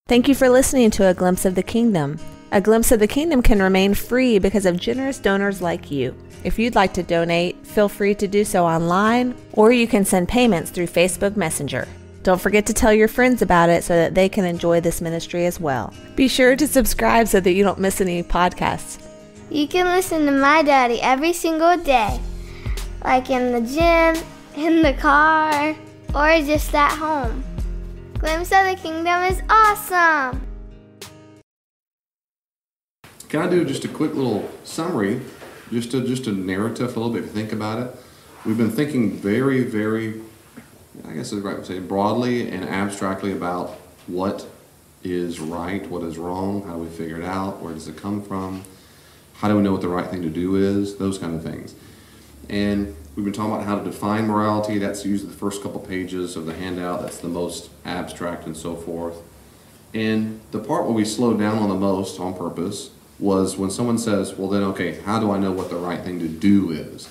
Thank you for listening to A Glimpse of the Kingdom. A Glimpse of the Kingdom can remain free because of generous donors like you. If you'd like to donate, feel free to do so online, or you can send payments through Facebook Messenger. Don't forget to tell your friends about it so that they can enjoy this ministry as well. Be sure to subscribe so that you don't miss any podcasts. You can listen to my daddy every single day, like in the gym, in the car, or just at home. Glimpse of the Kingdom is awesome! Can I do just a quick little summary, just a narrative a little bit, if you think about it? We've been thinking very, I guess it's right to say, broadly and abstractly about what is right, what is wrong, how do we figure it out, where does it come from, how do we know what the right thing to do is, those kind of things. And we've been talking about how to define morality. That's usually the first couple pages of the handout. That's the most abstract and so forth. And the part where we slowed down on the most on purpose was when someone says, well then, okay, how do I know what the right thing to do is?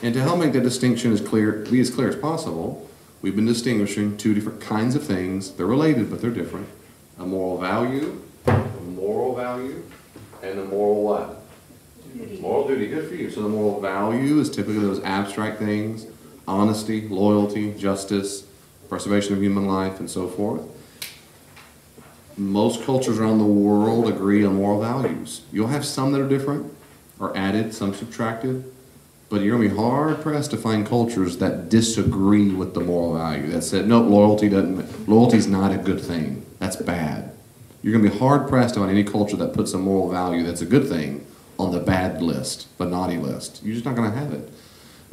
And to help make that distinction be as clear as possible, we've been distinguishing two different kinds of things. They're related, but they're different. A moral value, and a moral what? Duty. Moral duty, good for you. So the moral value is typically those abstract things: honesty, loyalty, justice, preservation of human life, and so forth. Most cultures around the world agree on moral values. You'll have some that are different, or added, some subtracted, but you're going to be hard-pressed to find cultures that disagree with the moral value, that said, no, loyalty's not a good thing. That's bad. You're going to be hard-pressed to find any culture that puts a moral value that's a good thing on the bad list, the naughty list. You're just not going to have it.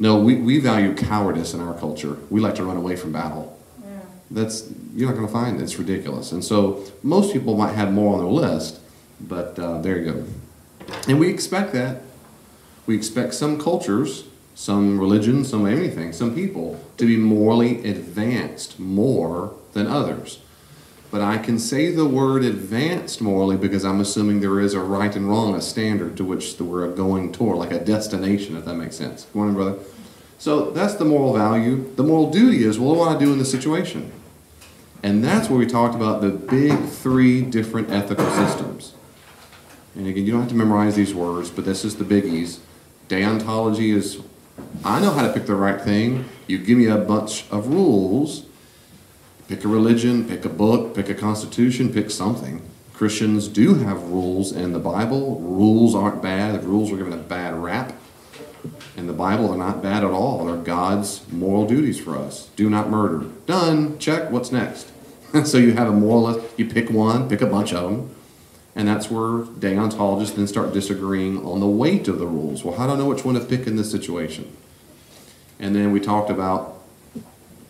No, we value cowardice in our culture. We like to run away from battle. Yeah. You're not going to find it. It's ridiculous. And so most people might have more on their list, but there you go. And we expect that. We expect some cultures, some religions, some anything, some people to be morally advanced more than others. But I can say the word advanced morally because I'm assuming there is a right and wrong, a standard to which we're going toward, like a destination, if that makes sense. Good morning, brother. So that's the moral value. The moral duty is, well, what do I do in this situation? And that's where we talked about the big three different ethical systems. And again, you don't have to memorize these words, but this is the biggies. Deontology is, I know how to pick the right thing. You give me a bunch of rules. Pick a religion, pick a book, pick a constitution, pick something. Christians do have rules in the Bible. Rules aren't bad. The rules are given a bad rap. In the Bible, they're not bad at all. They're God's moral duties for us. Do not murder. Done. Check. What's next? So you have a moral list. You pick one, pick a bunch of them. And that's where deontologists then start disagreeing on the weight of the rules. Well, how do I know which one to pick in this situation? And then we talked about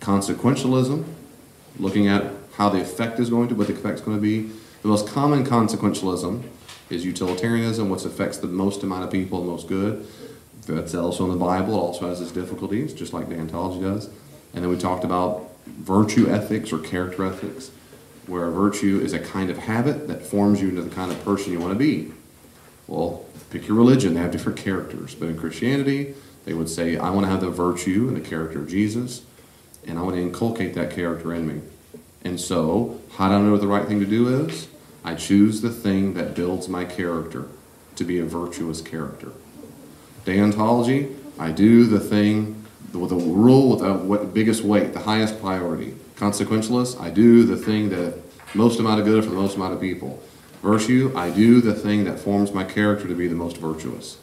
consequentialism, looking at how the effect is going to, what the effect's going to be. The most common consequentialism is utilitarianism, what affects the most amount of people, the most good. That's also in the Bible. It also has its difficulties, just like deontology does. And then we talked about virtue ethics or character ethics, where virtue is a kind of habit that forms you into the kind of person you want to be. Well, pick your religion. They have different characters. But in Christianity, they would say, I want to have the virtue and the character of Jesus, and I want to inculcate that character in me. And so, how do I know what the right thing to do is? I choose the thing that builds my character to be a virtuous character. Deontology, I do the thing with a rule with the biggest weight, the highest priority. Consequentialist, I do the thing that most amount of good for the most amount of people. Virtue, I do the thing that forms my character to be the most virtuous.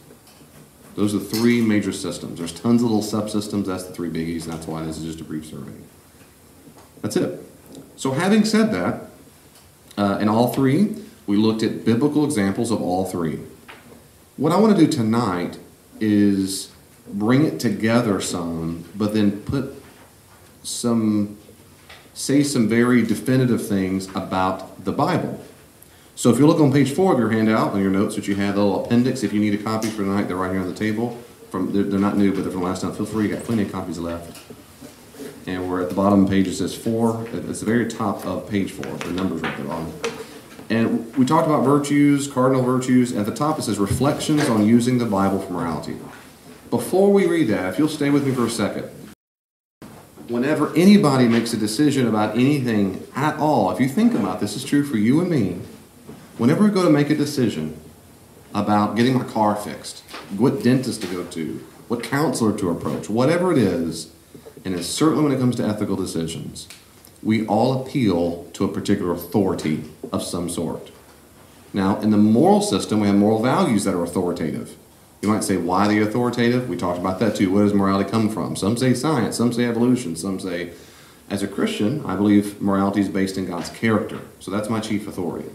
Those are the three major systems. There's tons of little subsystems. That's the three biggies, and that's why this is just a brief survey. That's it. So having said that, in all three, we looked at biblical examples of all three. What I want to do tonight is bring it together some, but then say some very definitive things about the Bible. So if you look on page 4 of your handout, on your notes that you had, the little appendix, if you need a copy for tonight, they're right here on the table. They're not new, but they're from last time. Feel free, you got plenty of copies left. And we're at the bottom of the page, it says 4. It's the very top of page 4. The number's right there on it. And we talked about virtues, cardinal virtues. At the top it says reflections on using the Bible for morality. Before we read that, if you'll stay with me for a second, whenever anybody makes a decision about anything at all, if you think about this is true for you and me, whenever we go to make a decision about getting my car fixed, what dentist to go to, what counselor to approach, whatever it is, and it's certainly when it comes to ethical decisions, we all appeal to a particular authority of some sort. Now, in the moral system, we have moral values that are authoritative. You might say, why are they authoritative? We talked about that too. Where does morality come from? Some say science, some say evolution, some say, as a Christian, I believe morality is based in God's character. So that's my chief authority.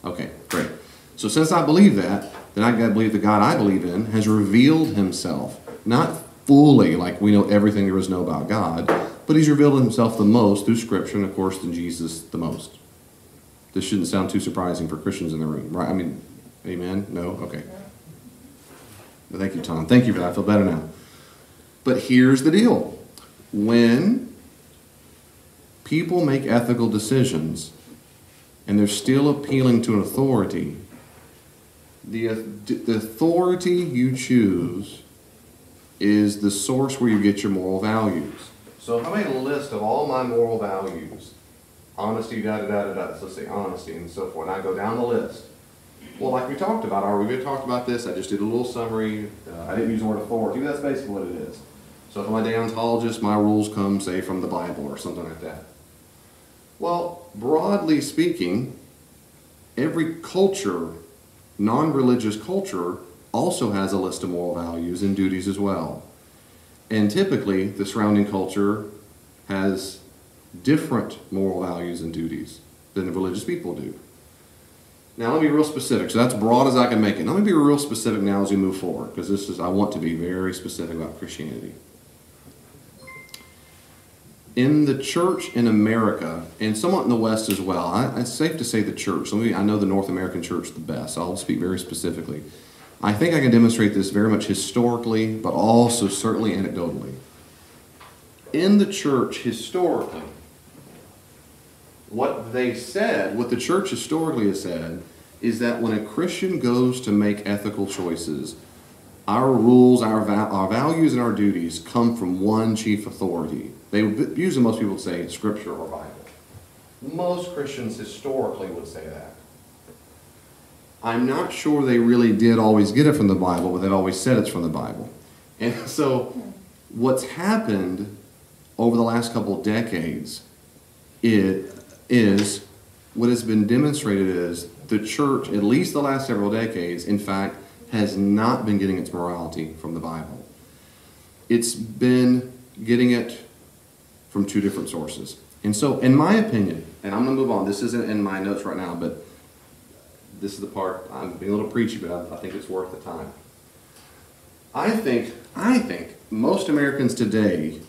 Okay, great. So since I believe that, then I gotta believe the God I believe in has revealed himself, not fully like we know everything there is to know about God, but he's revealed himself the most through Scripture, and of course through Jesus the most. This shouldn't sound too surprising for Christians in the room, right? I mean, amen? No? Okay. Thank you, Tom. Thank you for that. I feel better now. But here's the deal. When people make ethical decisions and they're still appealing to an authority, the authority you choose is the source where you get your moral values. So if I made a list of all my moral values, honesty, da-da-da-da-da, so let's say honesty and so forth, and I go down the list. Well, like we talked about, we talked about this, I just did a little summary, I didn't use the word authority, but that's basically what it is. So if I'm a deontologist, my rules come, say, from the Bible or something like that. Well, broadly speaking, every culture, non-religious culture, also has a list of moral values and duties as well. And typically, the surrounding culture has different moral values and duties than the religious people do. Now, let me be real specific. So that's broad as I can make it. Let me be real specific now as we move forward, because I want to be very specific about Christianity. In the church in America, and somewhat in the West as well, it's safe to say the church. I know the North American church the best, so I'll speak very specifically. I think I can demonstrate this very much historically, but also certainly anecdotally. In the church historically, what the church historically has said, is that when a Christian goes to make ethical choices, our rules, our values, and our duties come from one chief authority. Usually most people would say Scripture or Bible. Most Christians historically would say that. I'm not sure they really did always get it from the Bible, but they've always said it's from the Bible. And so what's happened over the last couple of decades is what has been demonstrated is the church, at least the last several decades, in fact, has not been getting its morality from the Bible. It's been getting it from two different sources. And so, in my opinion, and I'm going to move on, this isn't in my notes right now, but this is the part, I'm being a little preachy, but I think it's worth the time. I think most Americans today,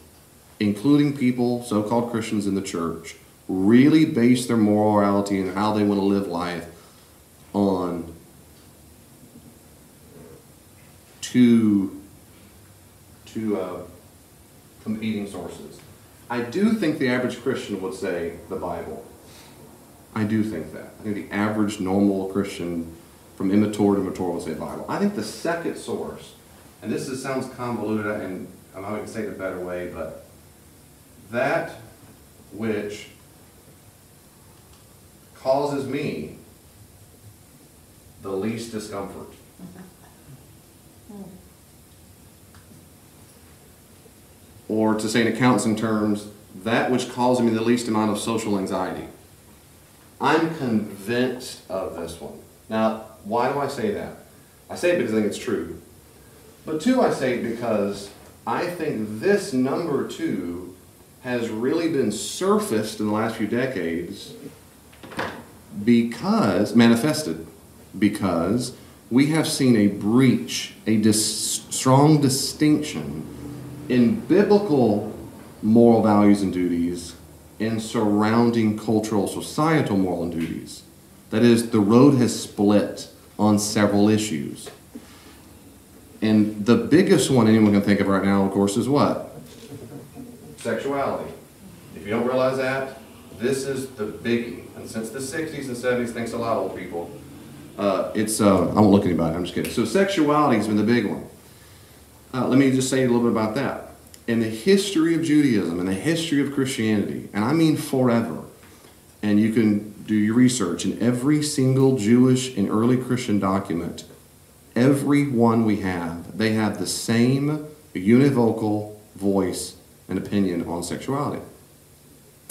including people, so-called Christians in the church, really base their morality and how they want to live life on two competing sources. I do think the average Christian would say the Bible. I do think that. I think the average normal Christian from immature to mature would say Bible. I think the second source, and sounds convoluted and I'm not going to say it a better way, but that which causes me the least discomfort. Or to say in accounting terms, that which causes me the least amount of social anxiety. I'm convinced of this one. Now, why do I say that? I say it because I think it's true. But two, I say it because I think this number two has really been surfaced in the last few decades manifested because we have seen a breach, strong distinction in biblical moral values and duties and surrounding cultural, societal moral and duties. That is, the road has split on several issues. And the biggest one anyone can think of right now, of course, is what? Sexuality. If you don't realize that, this is the biggie. And since the 60s and 70s, thanks a lot, old people, I won't look at anybody, I'm just kidding. So sexuality has been the big one. Let me just say a little bit about that. in the history of Judaism and the history of Christianity, and I mean forever, and you can do your research, in every single Jewish and early Christian document, every one we have, they have the same univocal voice and opinion on sexuality.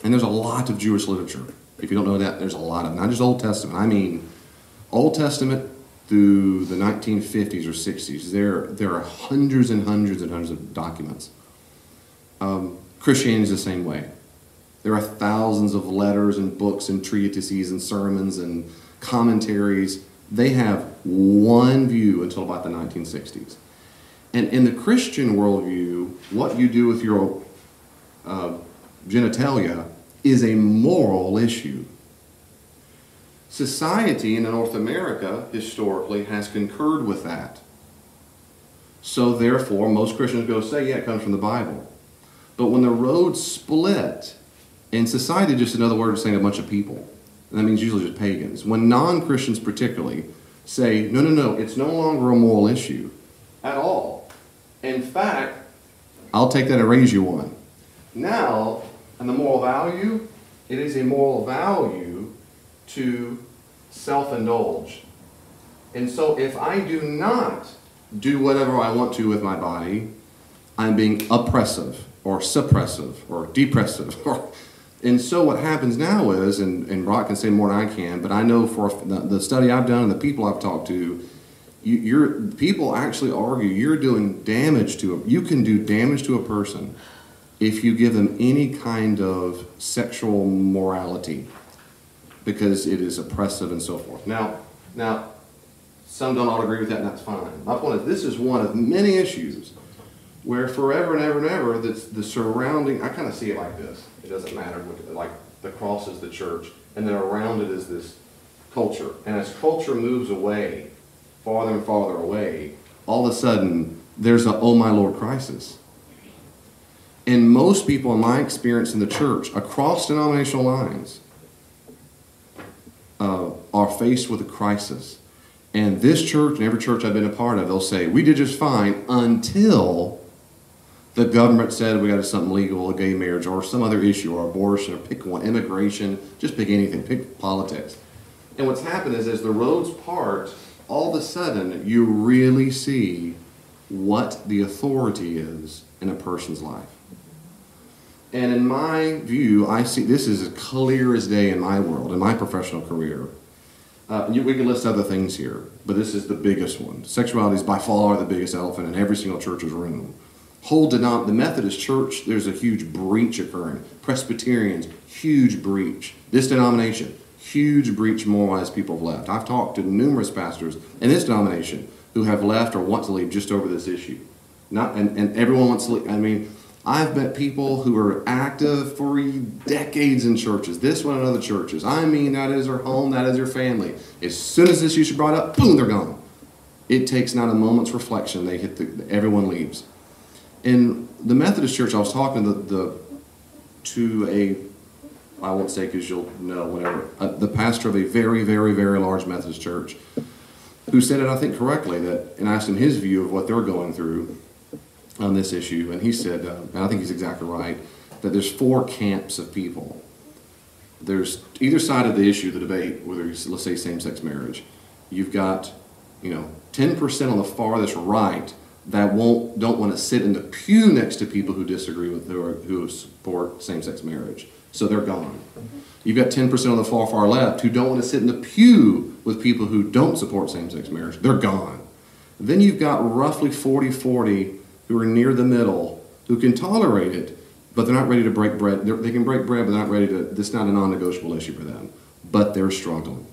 And there's a lot of Jewish literature. If you don't know that, there's a lot of, not just Old Testament. I mean, Old Testament through the 1950s or 60s, there are hundreds and hundreds and hundreds of documents. Christianity is the same way. There are thousands of letters and books and treatises and sermons and commentaries. They have one view until about the 1960s. And in the Christian worldview, what you do with your genitalia is a moral issue. Society in North America, historically, has concurred with that. So therefore, most Christians go say, yeah, it comes from the Bible. But when the roads split, and society is just another word for saying a bunch of people, and that means usually just pagans. When non-Christians particularly say, no, it's no longer a moral issue at all. In fact, I'll take that and raise you one. Now, and the moral value, it is a moral value to self-indulge. And so if I do not do whatever I want to with my body, I'm being oppressive or suppressive or depressive. And so what happens now is, and Brock can say more than I can, but I know for the study I've done and the people I've talked to, people actually argue you're doing damage to you can do damage to a person if you give them any kind of sexual morality, because it is oppressive and so forth. Now, some don't all agree with that, and that's fine. My point is, this is one of many issues where forever and ever and ever, the surrounding, I kind of see it like this. It doesn't matter, like the cross is the church, and then around it is this culture. And as culture moves away, farther and farther away, all of a sudden, there's a oh my Lord crisis. And most people, in my experience in the church, across denominational lines, are faced with a crisis. And this church and every church I've been a part of, they'll say, we did just fine until the government said we got something legal, a gay marriage, or some other issue, or abortion, or pick one, immigration, just pick anything, pick politics. And what's happened is, as the roads part, all of a sudden, you really see what the authority is in a person's life. And in my view, I see this is as clear as day in my world, in my professional career. We can list other things here, but this is the biggest one. Sexuality is by far the biggest elephant in every single church's room. The Methodist Church, there's a huge breach occurring. Presbyterians, huge breach. This denomination, huge breach moralized people have left. I've talked to numerous pastors in this denomination who have left or want to leave just over this issue. And everyone wants to leave. I mean, I've met people who are active for decades in churches, this one and other churches. I mean, that is their home, that is their family. As soon as this issue is brought up, boom, they're gone. It takes not a moment's reflection. Everyone leaves. In the Methodist Church, I was talking I won't say because you'll know whenever, the pastor of a very, very, very large Methodist church, who said it, I think, correctly, and asked him his view of what they're going through on this issue, and he said, and I think he's exactly right, that there's 4 camps of people. There's either side of the issue, the debate, whether it's, let's say, same-sex marriage. You've got, 10% on the farthest right that don't want to sit in the pew next to people who disagree with who support same-sex marriage. So they're gone. You've got 10% on the far left who don't want to sit in the pew with people who don't support same-sex marriage. They're gone. Then you've got roughly 40-40 who are near the middle, who can tolerate it, but they're not ready to break bread. They can break bread, but they're not ready to, this is not a non-negotiable issue for them. But they're struggling.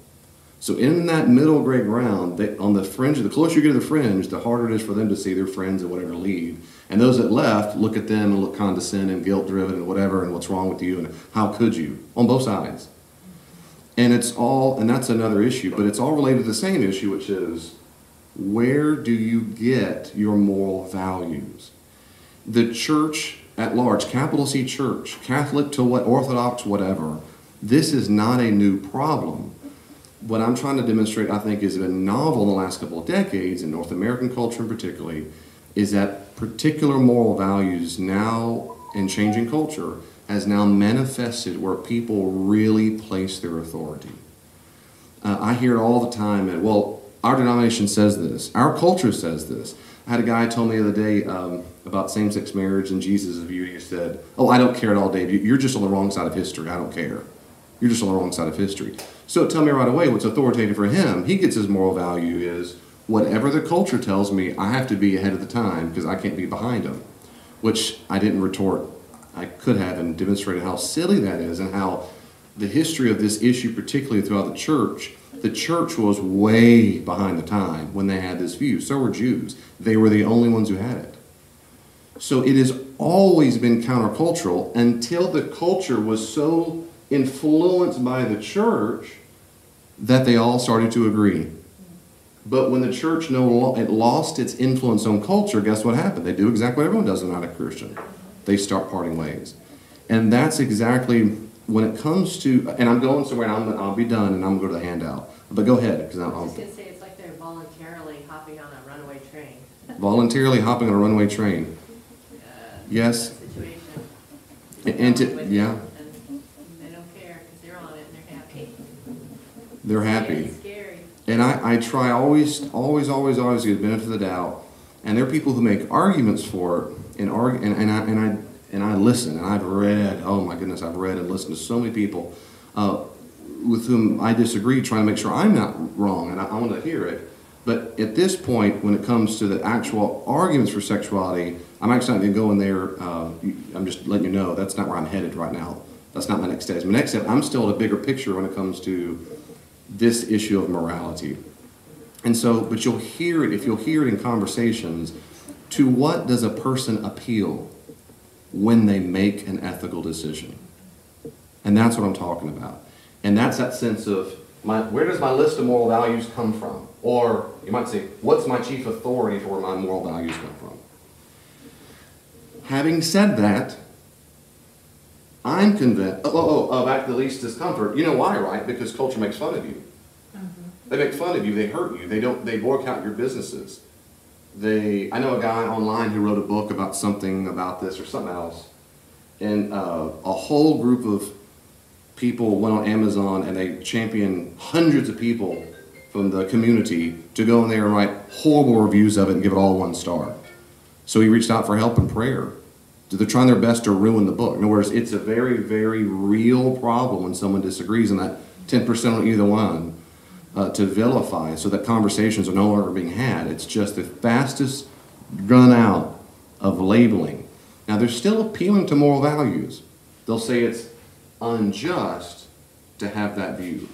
So in that middle gray ground, on the fringe, the closer you get to the fringe, the harder it is for them to see their friends and whatever leave. And those that left look at them and look condescending and guilt-driven and whatever, and what's wrong with you, and how could you, on both sides. And that's another issue, but it's all related to the same issue, which is, where do you get your moral values? The church at large, capital C church, Catholic to what, Orthodox, whatever, this is not a new problem. What I'm trying to demonstrate, I think, is been novel in the last couple of decades, in North American culture in particular, is that particular moral values now in changing culture has now manifested where people really place their authority. I hear it all the time, and well, our denomination says this, our culture says this. I had a guy tell me the other day about same-sex marriage and Jesus' view. He said, "Oh, I don't care at all, Dave. You're just on the wrong side of history. I don't care. You're just on the wrong side of history." So tell me right away what's authoritative for him. He gets his moral value is whatever the culture tells me, I have to be ahead of the time because I can't be behind them, which I didn't retort. I could have and demonstrated how silly that is and how the history of this issue, particularly throughout the church was way behind the time when they had this view. So were Jews. They were the only ones who had it. So it has always been countercultural until the culture was so influenced by the church that they all started to agree. But when the church it lost its influence on culture, guess what happened? They do exactly what everyone does when they're not a Christian. They start parting ways. And that's exactly when it comes to, and I'm going somewhere and I'll be done and I'm going to go to the handout. But go ahead. Because I was going to say it's like they're voluntarily hopping on a runaway train. Voluntarily hopping on a runaway train. Yes. Situation. Yeah. And they don't care because they're on it and they're happy. They're happy. It's scary. And I try always to get the benefit of the doubt. And there are people who make arguments for it and I listen, and I've read, oh my goodness, I've read and listened to so many people with whom I disagree, trying to make sure I'm not wrong, and I want to hear it. But at this point, when it comes to the actual arguments for sexuality, I'm actually not going to go in there. I'm just letting you know that's not where I'm headed right now. That's not my next step. My next step, I'm still at a bigger picture when it comes to this issue of morality. And so, but you'll hear it, if you'll hear it in conversations, to what does a person appeal when they make an ethical decision? And that's what I'm talking about. And that's that sense of, where does my list of moral values come from? Or you might say, what's my chief authority for where my moral values come from? Having said that, I'm convinced, back to the least discomfort. You know why, right? Because culture makes fun of you. They make fun of you, they hurt you, they boycott your businesses. I know a guy online who wrote a book about something about this or something else, and a whole group of people went on Amazon and they championed hundreds of people from the community to go in there and write horrible reviews of it and give it all 1 star. So he reached out for help and prayer. They're trying their best to ruin the book. In other words, it's a very, very real problem when someone disagrees, and that 10% on either one to vilify, so that conversations are no longer being had. It's just the fastest run out of labeling. Now, they're still appealing to moral values. They'll say it's unjust to have that view.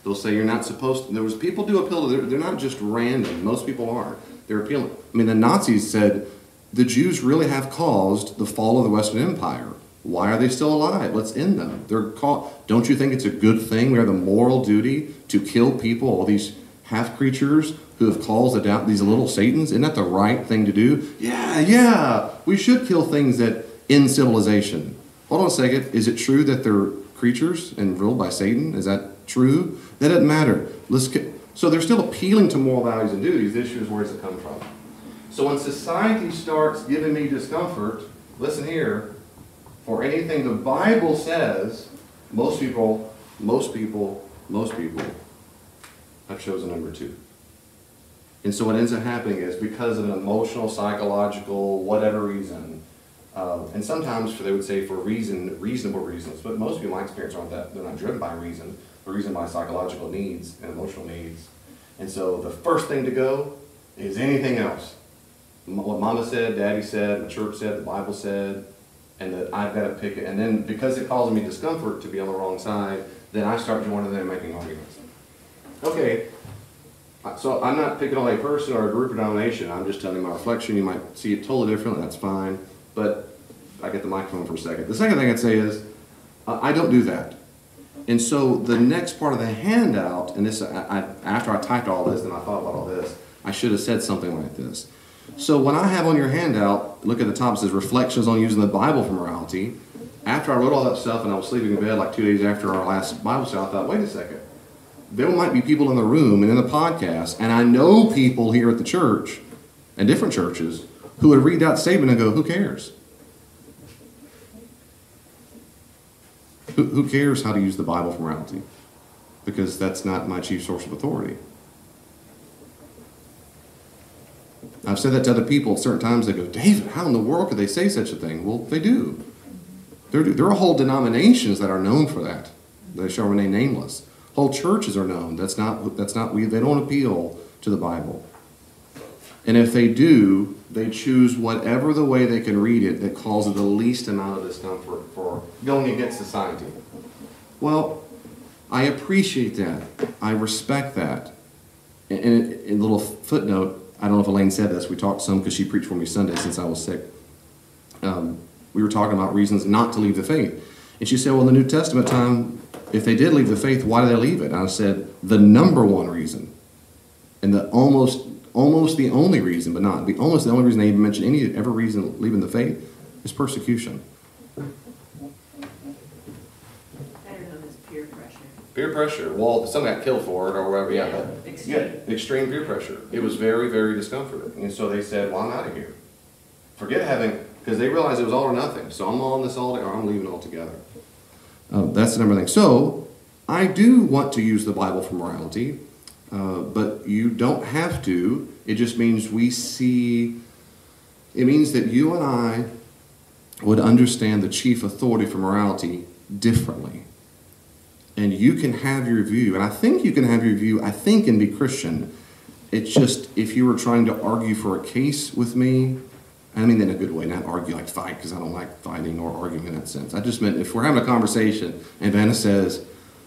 They'll say you're not supposed to. People do appeal to, they're not just random. Most people aren't. They're appealing. I mean, the Nazis said the Jews really have caused the fall of the Western Empire. Why are they still alive? Let's end them. Don't you think it's a good thing? We have the moral duty to kill people, all these half creatures who have caused these little Satans. Isn't that the right thing to do? Yeah. We should kill things that end civilization. Hold on a second. Is it true that they're creatures and ruled by Satan? Is that true? That doesn't matter. So they're still appealing to moral values and duties. The issue is, where does it come from? So when society starts giving me discomfort, listen here, for anything the Bible says, most people have chosen number 2. And so what ends up happening is, because of an emotional, psychological, whatever reason, and sometimes they would say for reasonable reasons, but most people in my experience aren't that. They're not driven by reason, but reason by psychological needs and emotional needs. And so the first thing to go is anything else. What Mama said, Daddy said, the church said, the Bible said, and that I've got to pick it. And then because it causes me discomfort to be on the wrong side, then I start joining them and making arguments. Okay, so I'm not picking on a person or a group or denomination. I'm just telling you my reflection. You might see it totally differently. That's fine. But I get the microphone for a second. The second thing I'd say is I don't do that. And so the next part of the handout, and this after I typed all this and I thought about all this, I should have said something like this. So when I have on your handout, look at the top, it says Reflections on Using the Bible for Morality. After I wrote all that stuff and I was sleeping in bed like 2 days after our last Bible study, I thought, wait a second. There might be people in the room and in the podcast, and I know people here at the church and different churches who would read that statement and go, who cares? Who cares how to use the Bible for morality? Because that's not my chief source of authority. I've said that to other people at certain times. They go, David, how in the world could they say such a thing? Well, they do. There are whole denominations that are known for that. They shall remain nameless. Whole churches are known. They don't appeal to the Bible. And if they do, they choose whatever the way they can read it that causes the least amount of discomfort for going against society. Well, I appreciate that. I respect that. And in a little footnote, I don't know if Elaine said this. We talked some because she preached for me Sunday since I was sick. We were talking about reasons not to leave the faith. And she said, well, in the New Testament time, if they did leave the faith, why did they leave it? And I said, the number one reason, and the almost the only reason, but not the almost the only reason they even mention any ever reason leaving the faith is persecution. Better known as peer pressure. Peer pressure. Well, some got killed for it or whatever. Yeah, extreme peer pressure. It was very, very discomforting. And so they said, well, I'm out of here. Forget having, because they realized it was all or nothing. So I'm on this all day or I'm leaving altogether. That's the number thing. So I do want to use the Bible for morality, but you don't have to. It just means it means that you and I would understand the chief authority for morality differently. And you can have your view, and I think you can have your view, I think, and be Christian. It's just, if you were trying to argue for a case with me, I mean that in a good way, not argue like fight, because I don't like fighting or arguing in that sense. I just meant if we're having a conversation and Vanna says,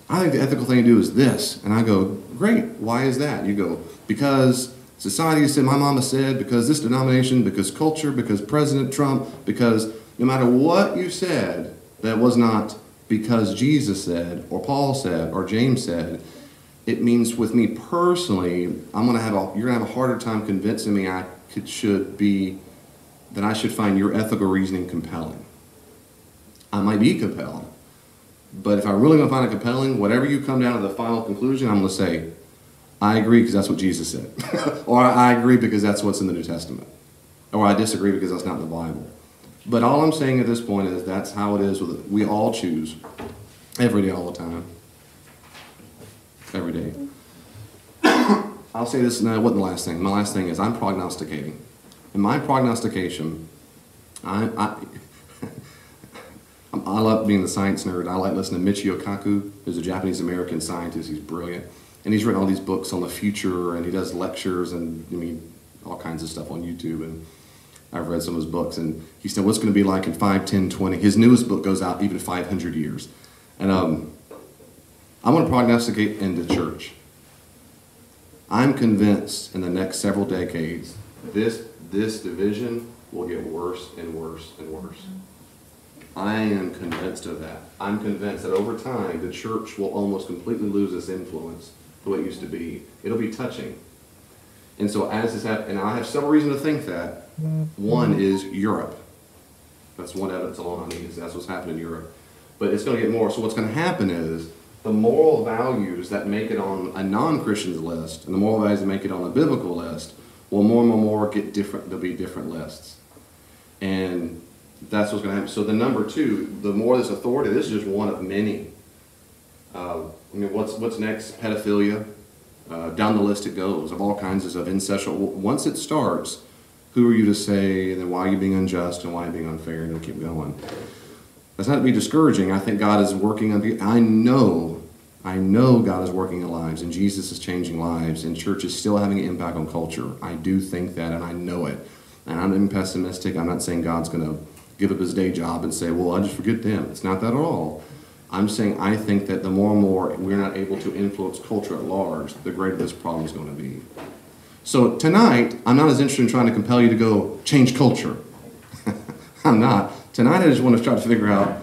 I think the ethical thing to do is this, and I go, great, why is that? You go, because society said, my mama said, because this denomination, because culture, because President Trump, because no matter what you said, that was not because Jesus said, or Paul said, or James said. It means with me personally, you're gonna have a harder time convincing me that I should find your ethical reasoning compelling. I might be compelled, but if I'm really going to find it compelling, whatever you come down to the final conclusion, I'm going to say, I agree because that's what Jesus said. Or I agree because that's what's in the New Testament. Or I disagree because that's not in the Bible. But all I'm saying at this point is that's how it is with it. We all choose every day, all the time. Every day. I'll say this, and that wasn't the last thing. My last thing is I'm prognosticating. In my prognostication, I love being the science nerd. I like listening to Michio Kaku, who's a Japanese-American scientist. He's brilliant. And he's written all these books on the future, and he does lectures and all kinds of stuff on YouTube. And I've read some of his books. And he said, what's going to be like in 5, 10, 20? His newest book goes out even 500 years. And I'm going to prognosticate in the church. I'm convinced in the next several decades, this division will get worse and worse and worse. I am convinced of that. I'm convinced that over time, the church will almost completely lose its influence the way it used to be. It'll be touching. And so as this happens, and I have several reasons to think that. One is Europe. That's one evidence alone I need. That's what's happening in Europe. But it's going to get more. So what's going to happen is the moral values that make it on a non-Christian's list and the moral values that make it on a biblical list will more and more get different. There'll be different lists. And that's what's going to happen. So the number two, the more this authority, this is just one of many. What's next? Pedophilia. Down the list it goes of all kinds of incest. Once it starts, who are you to say, and then why are you being unjust and why are you being unfair, and it'll keep going. That's not to be discouraging. I think God is working on people. I know God is working in lives, and Jesus is changing lives, and church is still having an impact on culture. I do think that, and I know it. And I'm not pessimistic. I'm not saying God's going to give up his day job and say, well, I just forget them. It's not that at all. I'm saying I think that the more and more we're not able to influence culture at large, the greater this problem is going to be. So tonight, I'm not as interested in trying to compel you to go change culture. I'm not. Tonight I just want to try to figure out,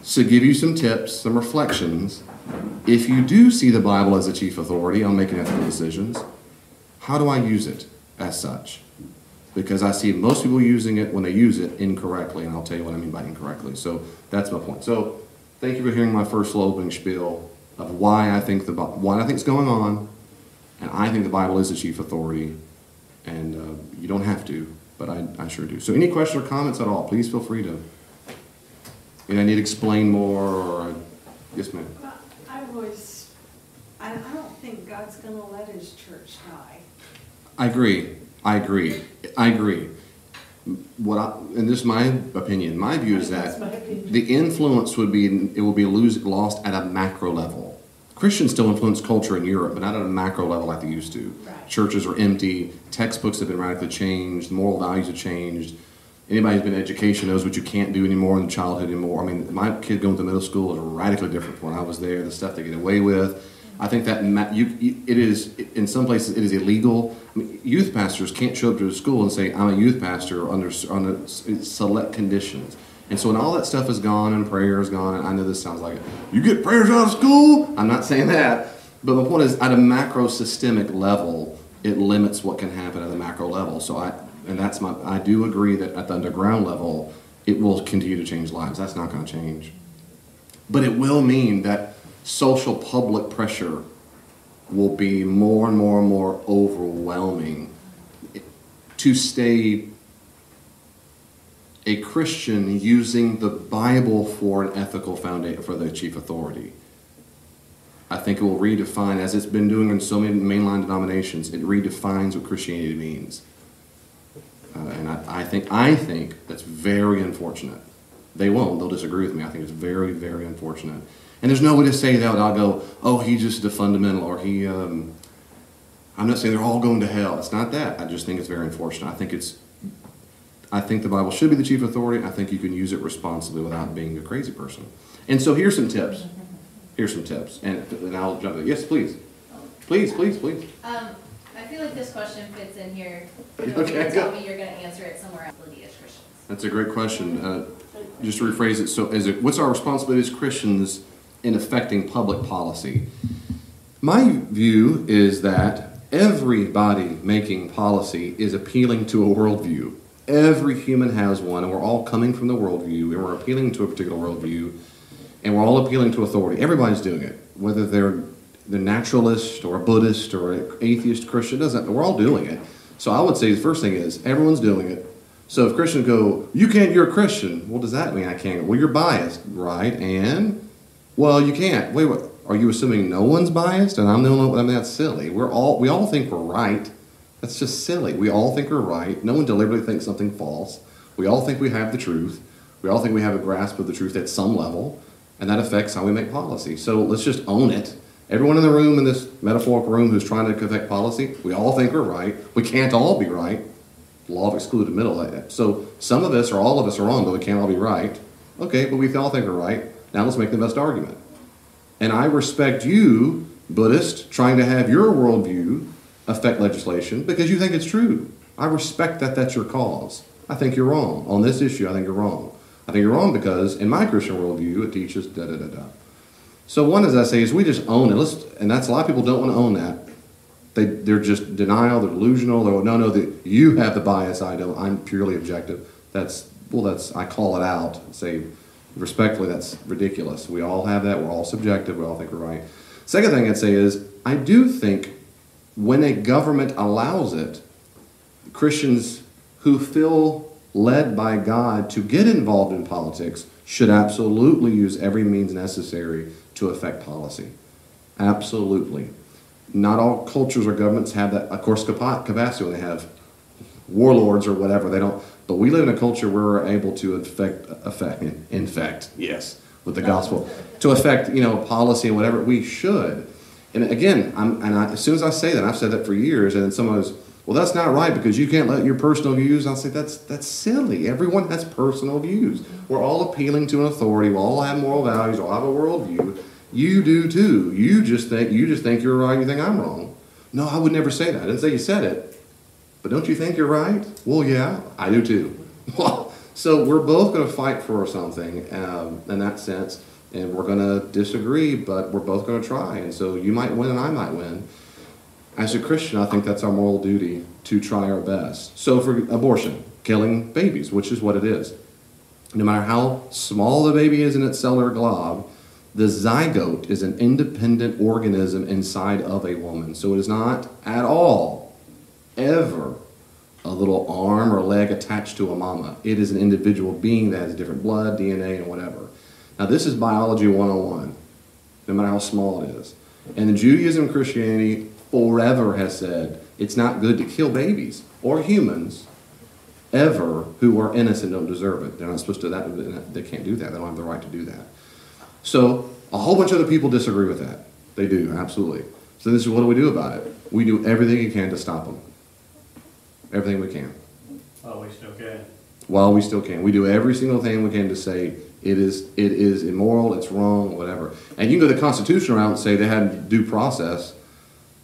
to give you some tips, some reflections. If you do see the Bible as a chief authority on making ethical decisions, how do I use it as such? Because I see most people using it when they use it incorrectly, and I'll tell you what I mean by incorrectly. So that's my point. So thank you for hearing my first little opening spiel of why I think it's going on, and I think the Bible is the chief authority, and you don't have to, but I sure do. So any questions or comments at all, please feel free to. I need to explain more, or yes, ma'am. Well, I don't think God's going to let his church die. I agree. And this is my opinion. My view is that the influence will be lost at a macro level. Christians still influence culture in Europe, but not at a macro level like they used to. Right. Churches are empty. Textbooks have been radically changed. Moral values have changed. Anybody who's been in education knows what you can't do anymore in childhood anymore. I mean, my kid going to middle school is radically different from when I was there. The stuff they get away with. I think that it is, in some places, it is illegal. I mean, youth pastors can't show up to a school and say, I'm a youth pastor under select conditions. And so when all that stuff is gone and prayer is gone, and I know this sounds like it, you get prayers out of school? I'm not saying that. But the point is, at a macro systemic level, it limits what can happen at the macro level. So I do agree that at the underground level, it will continue to change lives. That's not going to change. But it will mean that social public pressure will be more and more and more overwhelming to stay a Christian using the Bible for an ethical foundation for the chief authority. I think it will redefine, as it's been doing in so many mainline denominations, it redefines what Christianity means. And I think that's very unfortunate. They won't. They'll disagree with me. I think it's very, very unfortunate. And there's no way to say that. I'll go, oh, he's just a fundamental, or he, I'm not saying they're all going to hell. It's not that. I just think it's very unfortunate. I think the Bible should be the chief authority. I think you can use it responsibly without being a crazy person. And so here's some tips. And I'll jump in. Yes, please. Please. I feel like this question fits in here. Okay, Tell me you're going to answer it somewhere else as Christians. That's a great question. Just to rephrase it, so what's our responsibility as Christians in affecting public policy? My view is that everybody making policy is appealing to a worldview. Every human has one, and we're all coming from the worldview, and we're appealing to a particular worldview, and we're all appealing to authority. Everybody's doing it, whether they're naturalist or a Buddhist or an atheist Christian, we're all doing it. So I would say the first thing is everyone's doing it. So if Christians go, you're a Christian, well, does that mean I can't? Well, you're biased, right? And, well, you can't. Wait, what? Are you assuming no one's biased and I'm the only one? I mean, that's silly. We all think we're right. That's just silly. We all think we're right. No one deliberately thinks something false. We all think we have the truth. We all think we have a grasp of the truth at some level, and that affects how we make policy. So let's just own it. Everyone in the room, in this metaphorical room who's trying to affect policy, we all think we're right. We can't all be right. Law of excluded middle like that. So some of us or all of us are wrong, but we can't all be right. Okay, but we all think we're right. Now let's make the best argument. And I respect you, Buddhist, trying to have your worldview affect legislation because you think it's true. I respect that that's your cause. I think you're wrong. On this issue, I think you're wrong. I think you're wrong because in my Christian worldview, it teaches da-da-da-da. So one, as I say, is we just own it. And that's a lot of people don't want to own that. They're just denial, they're delusional. You have the bias, I don't. I'm purely objective. I call it out. Say, respectfully, that's ridiculous. We all have that. We're all subjective. We all think we're right. Second thing I'd say is, I do think when a government allows it, Christians who feel led by God to get involved in politics should absolutely use every means necessary to affect policy. Absolutely. Not all cultures or governments have that, of course, capacity when they have warlords or whatever. They don't. But we live in a culture where we're able to infect, yes, with the gospel, to affect, policy and whatever. We should. And again, as soon as I say that, I've said that for years, and then someone goes, well, that's not right because you can't let your personal views. I'll say that's silly. Everyone has personal views. We're all appealing to an authority. We all have moral values. We all have a worldview. You do too. You just think you're right. You think I'm wrong. No, I would never say that. I didn't say you said it. But don't you think you're right? Well, yeah, I do too. Well, so we're both going to fight for something in that sense, and we're going to disagree, but we're both going to try. And so you might win and I might win. As a Christian, I think that's our moral duty to try our best. So for abortion, killing babies, which is what it is. No matter how small the baby is in its cellular glob, the zygote is an independent organism inside of a woman. So it is not at all, ever, a little arm or leg attached to a mama. It is an individual being that has different blood, DNA, and whatever. Now this is biology 101, no matter how small it is. And Judaism and Christianity forever has said it's not good to kill babies or humans ever who are innocent and don't deserve it. They're not supposed to do that. They can't do that. They don't have the right to do that. So a whole bunch of other people disagree with that. They do, absolutely. So this is what do we do about it? We do everything we can to stop them. Everything we can. Oh, we still can. While we still can. We do every single thing we can to say it is immoral, it's wrong, whatever. And you can go the Constitution around and say they had due process.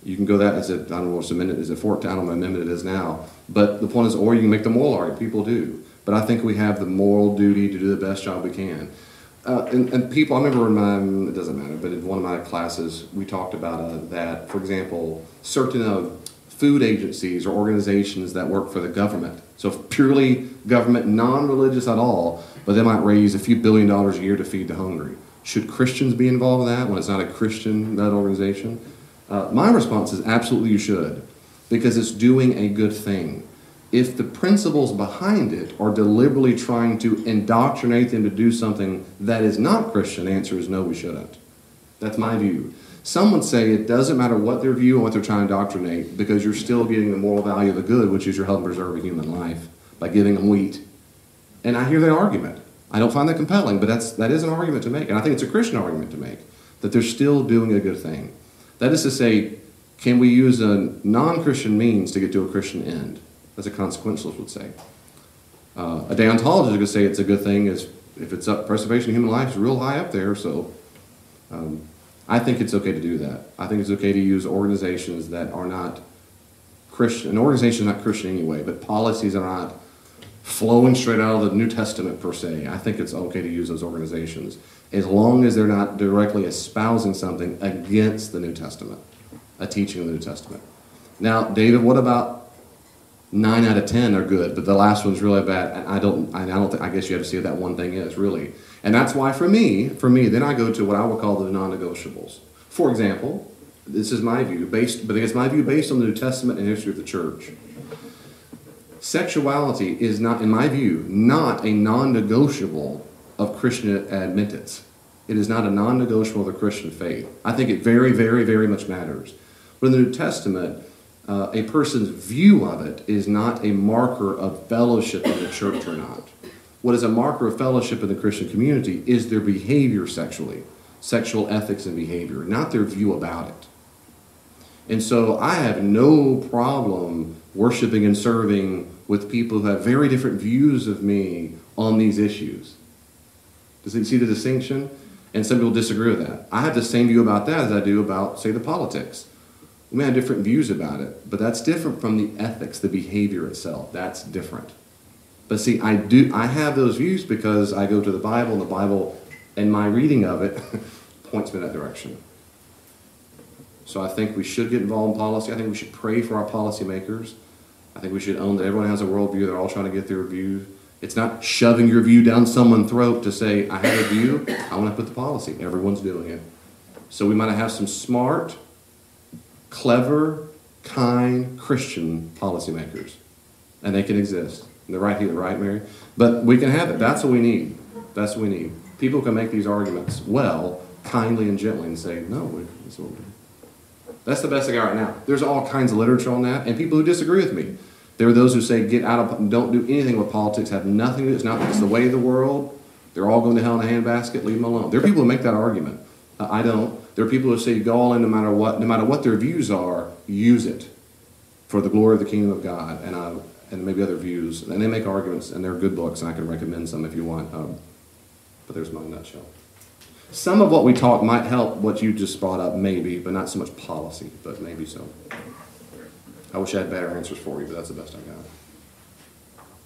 You can go that, I don't know what's amendment, is it 14? I don't know what amendment it is now. But the point is, or you can make the moral argument. People do. But I think we have the moral duty to do the best job we can. And people, I remember in it doesn't matter, but in one of my classes, we talked about that, for example, certain food agencies or organizations that work for the government. So purely government, non-religious at all, but they might raise a few $1 billion a year to feed the hungry. Should Christians be involved in that when it's not a Christian-led organization? My response is absolutely you should, because it's doing a good thing. If the principles behind it are deliberately trying to indoctrinate them to do something that is not Christian, the answer is no, we shouldn't. That's my view. Some would say it doesn't matter what their view and what they're trying to indoctrinate because you're still getting the moral value of the good, which is you're helping preserve a human life by giving them wheat. And I hear that argument. I don't find that compelling, but that is an argument to make. And I think it's a Christian argument to make, that they're still doing a good thing. That is to say, can we use a non-Christian means to get to a Christian end? As a consequentialist would say. A deontologist could say it's a good thing if it's up, preservation of human life is real high up there, so I think it's okay to do that. I think it's okay to use organizations that are not Christian. An organization is not Christian anyway, but policies are not flowing straight out of the New Testament per se. I think it's okay to use those organizations as long as they're not directly espousing something against the New Testament, a teaching of the New Testament. Now, David, what about 9 out of 10 are good, but the last one's really bad. I guess you have to see what that one thing is, really. And that's why for me, then I go to what I would call the non-negotiables. For example, this is my view, but it's my view based on the New Testament and history of the church. Sexuality is not, in my view, not a non-negotiable of Christian admittance. It is not a non-negotiable of the Christian faith. I think it very, very, very much matters. But in the New Testament, a person's view of it is not a marker of fellowship in the church or not. What is a marker of fellowship in the Christian community is their behavior sexually, sexual ethics and behavior, not their view about it. And so I have no problem worshiping and serving with people who have very different views of me on these issues. Does it see the distinction? And some people disagree with that. I have the same view about that as I do about, say, the politics. We may have different views about it, but that's different from the ethics, the behavior itself. That's different. But see, I have those views because I go to the Bible, and the Bible, and my reading of it, points me in that direction. So I think we should get involved in policy. I think we should pray for our policymakers. I think we should own that everyone has a worldview. They're all trying to get their view. It's not shoving your view down someone's throat to say, I have a view, I want to put the policy. Everyone's doing it. So we might have some smart, clever, kind, Christian policymakers. And they can exist. And they're right here, right, Mary? But we can have it. That's what we need. That's what we need. People can make these arguments well, kindly and gently, and say, no, that's what we do. That's the best I got right now. There's all kinds of literature on that, and people who disagree with me. There are those who say, get out of, don't do anything with politics, have nothing to do, it's the way of the world. They're all going to hell in a handbasket, leave them alone. There are people who make that argument. I don't. There are people who say, go all in no matter what their views are, use it for the glory of the kingdom of God, and maybe other views. And they make arguments, and they're good books, and I can recommend some if you want. But there's my nutshell. Some of what we talk might help what you just brought up, maybe, but not so much policy, but maybe so. I wish I had better answers for you, but that's the best I got.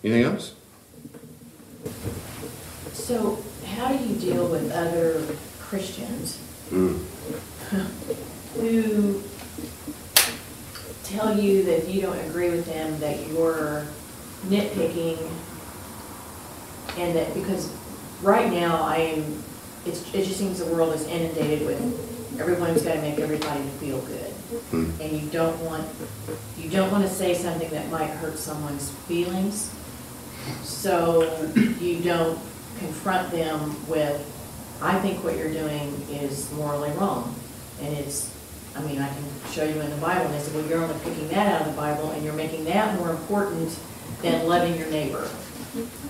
Anything else? So, how do you deal with other Christians who tell you that if you don't agree with them that you're nitpicking, and that because right now it just seems the world is inundated with everyone's got to make everybody feel good. and you don't want to say something that might hurt someone's feelings, so you don't confront them with, I think what you're doing is morally wrong. And it's, I mean, I can show you in the Bible, and they say, well, you're only picking that out of the Bible, and you're making that more important than loving your neighbor.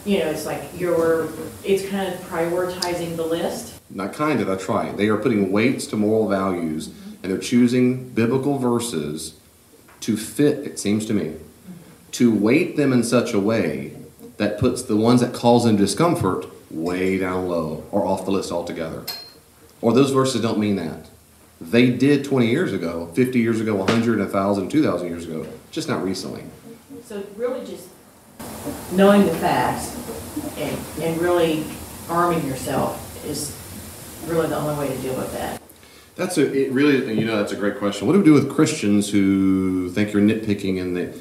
You know, it's like it's kind of prioritizing the list. Not kind of, that's right. They are putting weights to moral values, and they're choosing biblical verses to fit, it seems to me, to weight them in such a way that puts the ones that cause them discomfort way down low or off the list altogether. Or those verses don't mean that. They did 20 years ago, 50 years ago, 100, 1,000, 2,000 years ago, just not recently. So really just knowing the facts and really arming yourself is really the only way to deal with that. That's a great question. What do we do with Christians who think you're nitpicking and they,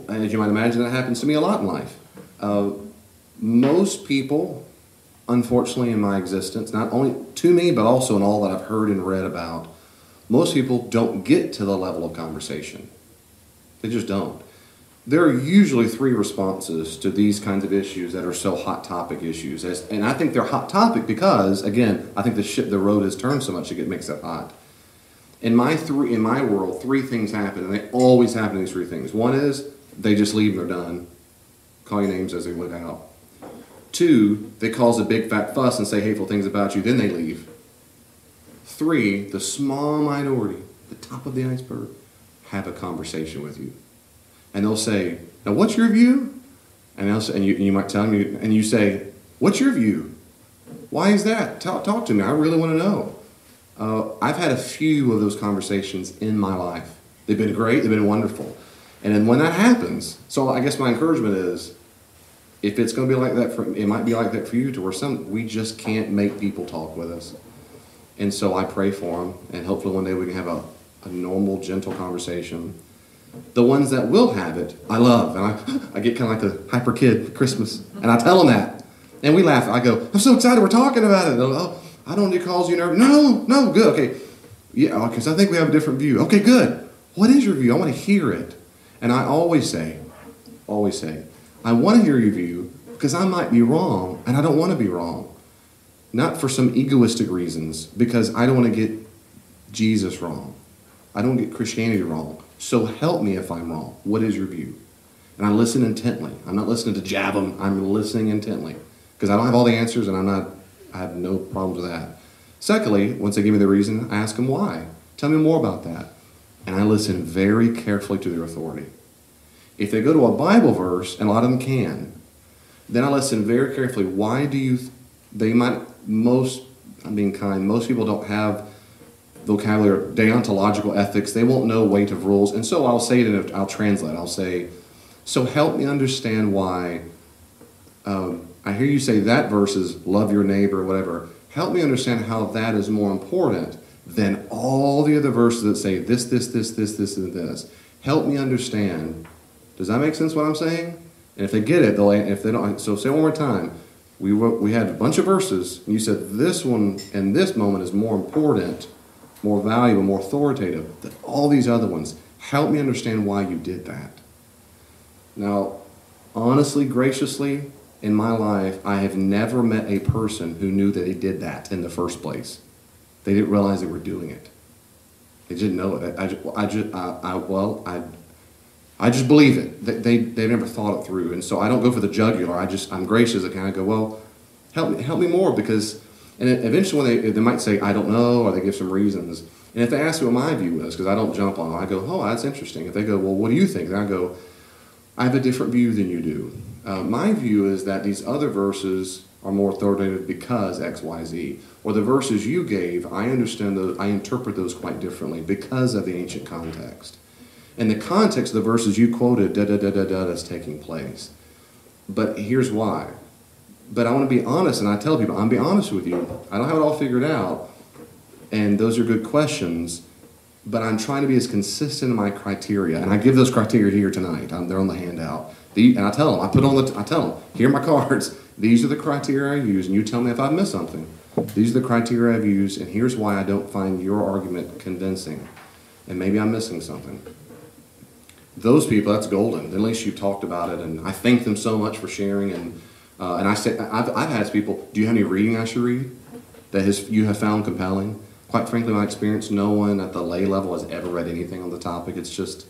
as you might imagine, that happens to me a lot in life. Most people, unfortunately, in my existence, not only to me, but also in all that I've heard and read about, most people don't get to the level of conversation. They just don't. There are usually three responses to these kinds of issues that are so hot topic issues. And I think they're hot topic because, again, I think the road has turned so much it makes it hot. In my world, three things happen, and they always happen, these three things. One is they just leave and they're done. Call your names as they look out. Two, they cause a big fat fuss and say hateful things about you, then they leave. Three, the small minority, the top of the iceberg, have a conversation with you. And they'll say, now what's your view? And you might tell them, and you say, what's your view? Why is that? Talk to me, I really want to know. I've had a few of those conversations in my life. They've been great, they've been wonderful. And then when that happens, so I guess my encouragement is, if it's going to be like that, it might be like that for you, to where we just can't make people talk with us. And so I pray for them, and hopefully one day we can have a normal, gentle conversation. The ones that will have it, I love, and I get kind of like the hyper kid at Christmas, and I tell them that, and we laugh. I go, I'm so excited, we're talking about it. Oh, I don't need to cause you nervous. No, good, okay. Yeah, because I think we have a different view. Okay, good. What is your view? I want to hear it. And I always say, I want to hear your view because I might be wrong, and I don't want to be wrong. Not for some egoistic reasons, because I don't want to get Jesus wrong. I don't get Christianity wrong. So help me if I'm wrong. What is your view? And I listen intently. I'm not listening to jab them. I'm listening intently. Because I don't have all the answers, and I have no problems with that. Secondly, once they give me the reason, I ask them why. Tell me more about that. And I listen very carefully to their authority. If they go to a Bible verse, and a lot of them can, then I listen very carefully. Why do you, I'm being kind, most people don't have vocabulary, deontological ethics. They won't know weight of rules. And so I'll say it, and I'll translate. I'll say, so help me understand why, I hear you say that verse is love your neighbor or whatever. Help me understand how that is more important than all the other verses that say this, and this. Help me understand. Does that make sense what I'm saying? And if they get it, if they don't, so say it one more time. We had a bunch of verses, and you said this one in this moment is more important, more valuable, more authoritative than all these other ones. Help me understand why you did that. Now, honestly, graciously, in my life, I have never met a person who knew that they did that in the first place. They didn't realize they were doing it. They didn't know it. I just believe it. They've never thought it through. And so I don't go for the jugular. I'm gracious. I kind of go, well, help me more, because, and eventually when they might say, I don't know, or they give some reasons. And if they ask me what my view is, because I don't jump on it, I go, oh, that's interesting. If they go, well, what do you think? Then I go, I have a different view than you do. My view is that these other verses are more authoritative because X, Y, Z. Or the verses you gave, I understand those, I interpret those quite differently because of the ancient context. In the context of the verses you quoted, is taking place. But here's why. But I want to be honest, and I tell people, I'm be honest with you. I don't have it all figured out, and those are good questions, but I'm trying to be as consistent in my criteria, and I give those criteria here tonight. They're on the handout. And I tell them, I tell them, here are my cards. These are the criteria I use, and you tell me if I've missed something. These are the criteria I've used, and here's why I don't find your argument convincing. And maybe I'm missing something. Those people, that's golden. At least you've talked about it, and I thank them so much for sharing. And I say, I've asked people, do you have any reading I should read that you have found compelling? Quite frankly, my experience, no one at the lay level has ever read anything on the topic. It's just,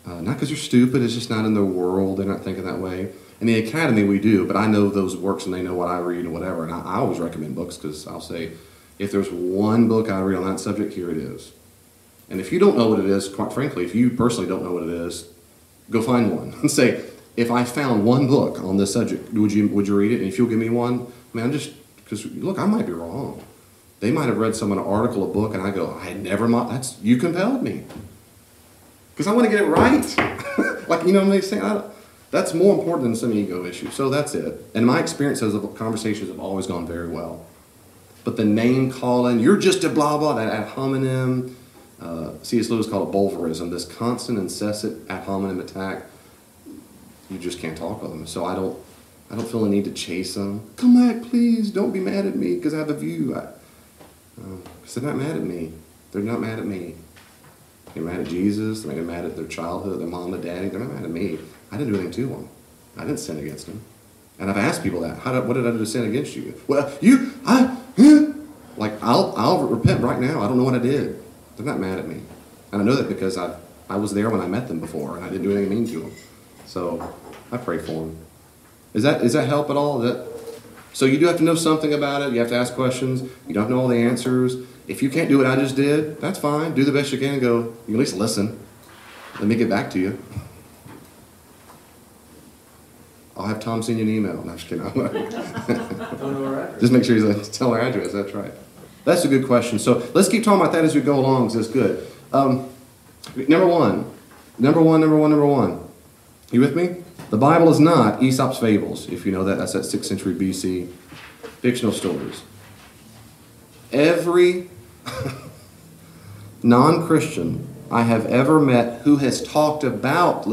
not because you're stupid, it's just not in their world. They're not thinking that way. In the academy, we do, but I know those works and they know what I read and whatever. And I always recommend books because I'll say, if there's one book I read on that subject, here it is. And if you don't know what it is, quite frankly, if you personally don't know what it is, go find one and say, if I found one book on this subject, would you read it? And if you'll give me one, because look, I might be wrong. They might have read an article, a book, and I go, I had never, you compelled me. Because I want to get it right. Like, you know what I'm saying? That's more important than some ego issue. So that's it. And my experiences of conversations have always gone very well. But the name calling, you're just a blah blah, that ad hominem, C.S. Lewis called it bulverism, this constant, incessant ad hominem attack. You just can't talk with them. So I don't feel a need to chase them. Come back, please. Don't be mad at me because I have a view. Because they're not mad at me. They're not mad at me. They're mad at Jesus. They're mad at their childhood, their mom and daddy. They're not mad at me. I didn't do anything to them. I didn't sin against them. And I've asked people that. What did I do to sin against you? Well, I'll repent right now. I don't know what I did. They're not mad at me. And I know that because I was there when I met them before, and I didn't do anything mean to them. So I pray for them. Does that help at all? So you do have to know something about it. You have to ask questions. You don't know all the answers. If you can't do what I just did, that's fine. Do the best you can and go. You can at least listen. Let me get back to you. I'll have Tom send you an email. No, I'm just kidding. Don't know our address. Just make sure you tell our address. That's right. That's a good question. So let's keep talking about that as we go along, because that's good. Number one. You with me? The Bible is not Aesop's fables. If you know that, that's that 6th century BC fictional stories. Every non-Christian I have ever met who has talked about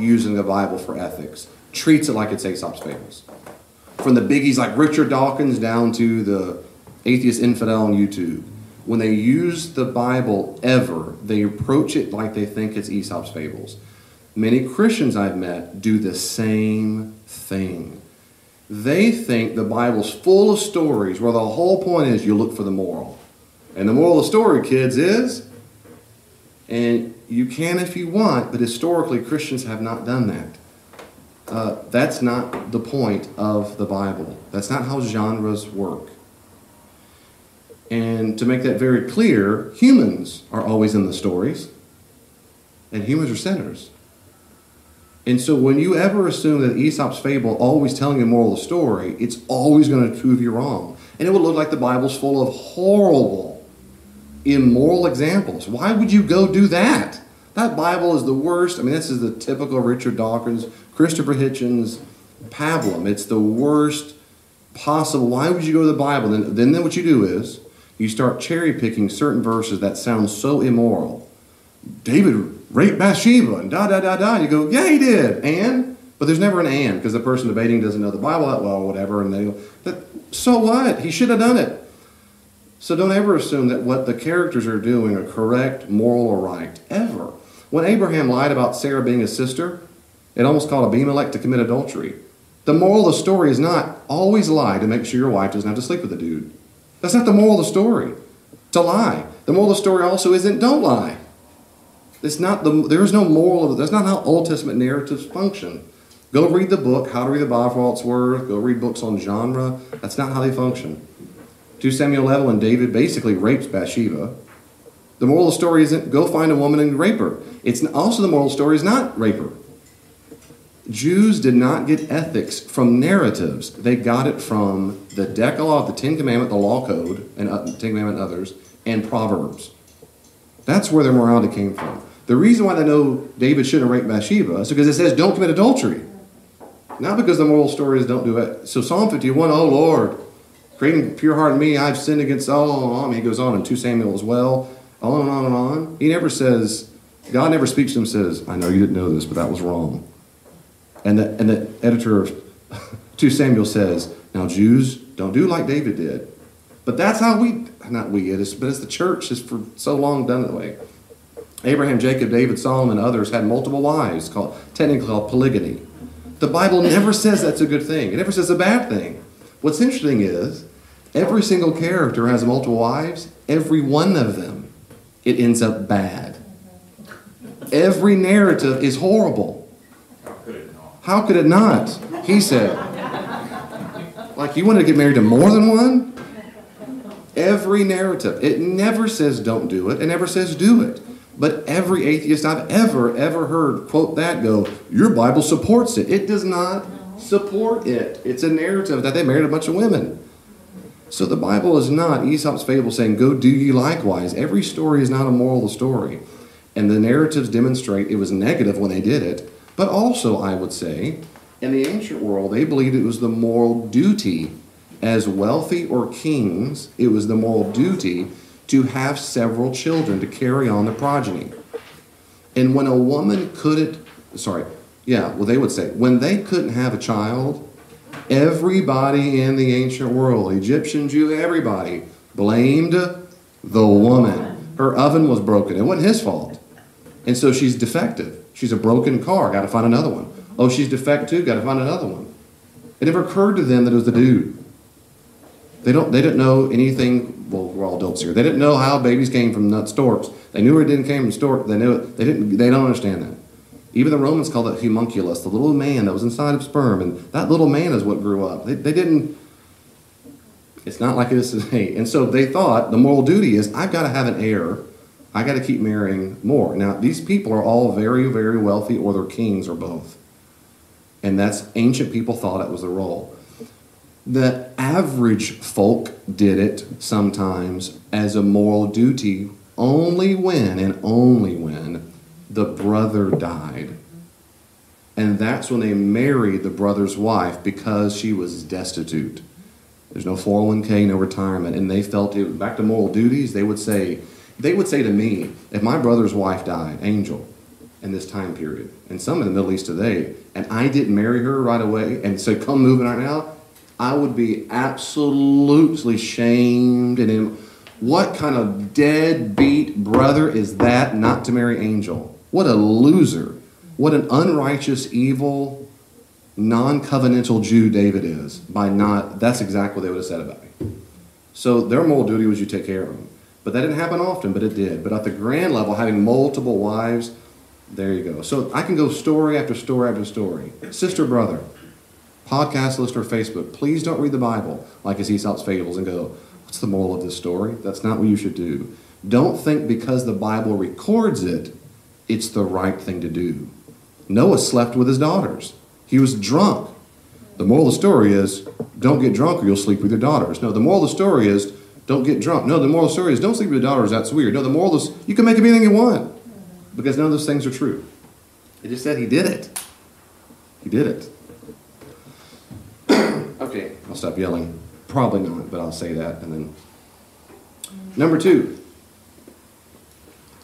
using the Bible for ethics treats it like it's Aesop's fables. From the biggies like Richard Dawkins down to the atheist infidel on YouTube. When they use the Bible ever, they approach it like they think it's Aesop's fables. Many Christians I've met do the same thing. They think the Bible's full of stories where the whole point is you look for the moral. And the moral of the story, kids, is, and you can if you want, but historically Christians have not done that. That's not the point of the Bible. That's not how genres work. And to make that very clear, humans are always in the stories, and humans are sinners. And so when you ever assume that Aesop's fable always telling a moral of the story, it's always going to prove you wrong. And it will look like the Bible's full of horrible, immoral examples. Why would you go do that? That Bible is the worst. I mean, this is the typical Richard Dawkins, Christopher Hitchens, pablum. It's the worst possible. Why would you go to the Bible? Then what you do is you start cherry picking certain verses that sound so immoral. David raped Bathsheba and da-da-da-da. You go, yeah, he did. But there's never an and, because the person debating doesn't know the Bible that well or whatever. And they go, so what? He should have done it. So don't ever assume that what the characters are doing are correct, moral, or right. Ever. When Abraham lied about Sarah being his sister, it almost called Abimelech to commit adultery. The moral of the story is not always lie to make sure your wife doesn't have to sleep with the dude. That's not the moral of the story. To lie. The moral of the story also isn't don't lie. There is no moral. That's not how Old Testament narratives function. Go read the book, How to Read the Bible for All It's Worth. Go read books on genre. That's not how they function. 2 Samuel 11, when David basically rapes Bathsheba. The moral of the story isn't go find a woman and rape her. It's also the moral of the story is not rape her. Jews did not get ethics from narratives. They got it from the Decalogue, the Ten Commandments, the Law Code, and Ten Commandments and others, and Proverbs. That's where their morality came from. The reason why they know David shouldn't rape Bathsheba is because it says don't commit adultery. Not because the moral story is don't do it. So Psalm 51, oh Lord, creating pure heart in me, I've sinned against all. He goes on in 2 Samuel as well, on and on and on. He never says, God never speaks to him and says, I know you didn't know this, but that was wrong. And the editor of 2 Samuel says, now Jews, Don't do like David did. But that's how but it's the church has for so long done it that way. Abraham, Jacob, David, Solomon, and others had multiple wives, technically called polygamy. The Bible never says that's a good thing. It never says a bad thing. What's interesting is, every single character has multiple wives. Every one of them, it ends up bad. Every narrative is horrible. How could it not? He said. Like, you want to get married to more than one? Every narrative. It never says don't do it. It never says do it. But every atheist I've ever heard quote that go, your Bible supports it. It does not support it. It's a narrative that they married a bunch of women. So the Bible is not Aesop's fable saying, go do ye likewise. Every story is not a moral of the story. And the narratives demonstrate it was negative when they did it. But also, I would say, in the ancient world, they believed it was the moral duty. As wealthy or kings, it was the moral duty to have several children to carry on the progeny. And when a woman they would say, when they couldn't have a child, everybody in the ancient world, Egyptian, Jew, everybody, blamed the woman. Her oven was broken. It wasn't his fault. And so she's defective. She's a broken car. Got to find another one. Oh, she's defective too. Got to find another one. It never occurred to them that it was the dude. They didn't know anything. Well, we're all adults here. They didn't know how babies came from nut storks. They knew it didn't came from stork. They knew it. They don't understand that. Even the Romans called it homunculus, the little man that was inside of sperm, and that little man is what grew up. They didn't. It's not like it is today. And so they thought the moral duty is I've got to have an heir. I got to keep marrying more. Now these people are all very, very wealthy, or they're kings, or both. And that's ancient people thought it was the role. The average folk did it sometimes as a moral duty only when the brother died. And that's when they married the brother's wife because she was destitute. There's no 401k, no retirement. And they felt it, back to moral duties, they would say to me, if my brother's wife died, Angel, in this time period, and some in the Middle East today, and I didn't marry her right away and say, come moving right now, I would be absolutely shamed. And what kind of deadbeat brother is that not to marry Angel? What a loser. What an unrighteous, evil, non-covenantal Jew David is by not, that's exactly what they would have said about me. So their moral duty was you take care of them. But that didn't happen often, but it did. But at the grand level, having multiple wives, there you go. So I can go story after story after story. Sister, brother, podcast listener, Facebook, please don't read the Bible like it's Aesop's fables and go, what's the moral of this story? That's not what you should do. Don't think because the Bible records it, it's the right thing to do. Noah slept with his daughters. He was drunk. The moral of the story is, don't get drunk or you'll sleep with your daughters. No, the moral of the story is, don't get drunk. No, the moral of the story is, don't sleep with your daughters, that's weird. No, the moral is, you can make anything you want. Because none of those things are true. It just said he did it. He did it. Okay, I'll stop yelling. Probably not, but I'll say that. And then, number 2.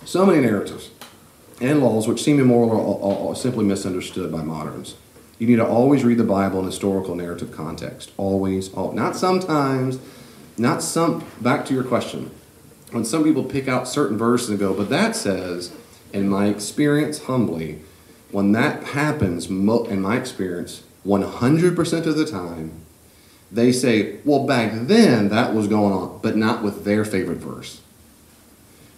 So many narratives and laws which seem immoral are simply misunderstood by moderns. You need to always read the Bible in historical narrative context. Always. Not sometimes. Back to your question. When some people pick out certain verses and go, but that says, in my experience, humbly, when that happens, in my experience, 100% of the time, they say, well, back then that was going on, but not with their favorite verse.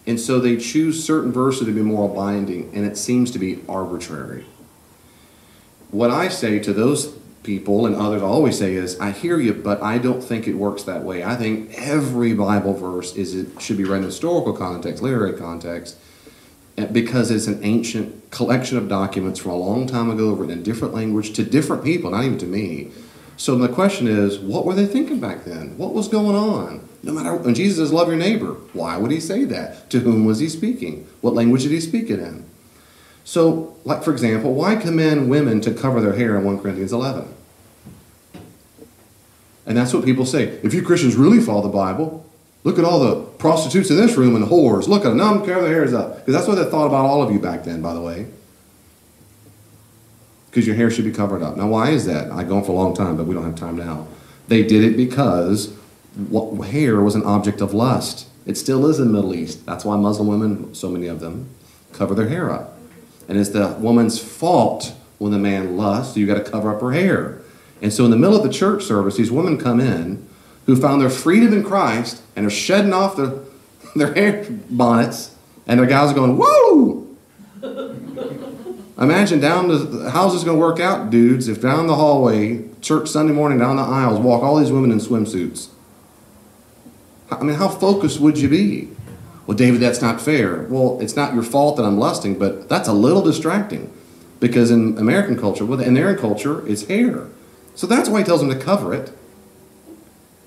And so they choose certain verses to be moral binding, and it seems to be arbitrary. What I say to those people, and others always say, is, I hear you, but I don't think it works that way. I think every Bible verse should be read in historical context, literary context, because it's an ancient collection of documents from a long time ago written in different language to different people, not even to me. So the question is, what were they thinking back then? What was going on? No matter, when Jesus says, love your neighbor, why would he say that? To whom was he speaking? What language did he speak it in? So, like for example, why command women to cover their hair in 1 Corinthians 11? And that's what people say. If you Christians really follow the Bible, look at all the prostitutes in this room and the whores. Look at them. None cover their hairs up. Because that's what they thought about all of you back then, by the way. Because your hair should be covered up. Now, why is that? I go on for a long time, but we don't have time now. They did it because hair was an object of lust. It still is in the Middle East. That's why Muslim women, so many of them, cover their hair up. And it's the woman's fault when the man lusts, so you got to cover up her hair. And so in the middle of the church service, these women come in who found their freedom in Christ and are shedding off their hair bonnets, and their guys are going, whoa! Imagine how's this going to work out, dudes, if down the hallway, church Sunday morning, down the aisles, walk all these women in swimsuits. I mean, how focused would you be? Well, David, that's not fair. Well, it's not your fault that I'm lusting, but that's a little distracting. Because in American culture, in their culture, it's hair. So that's why he tells them to cover it.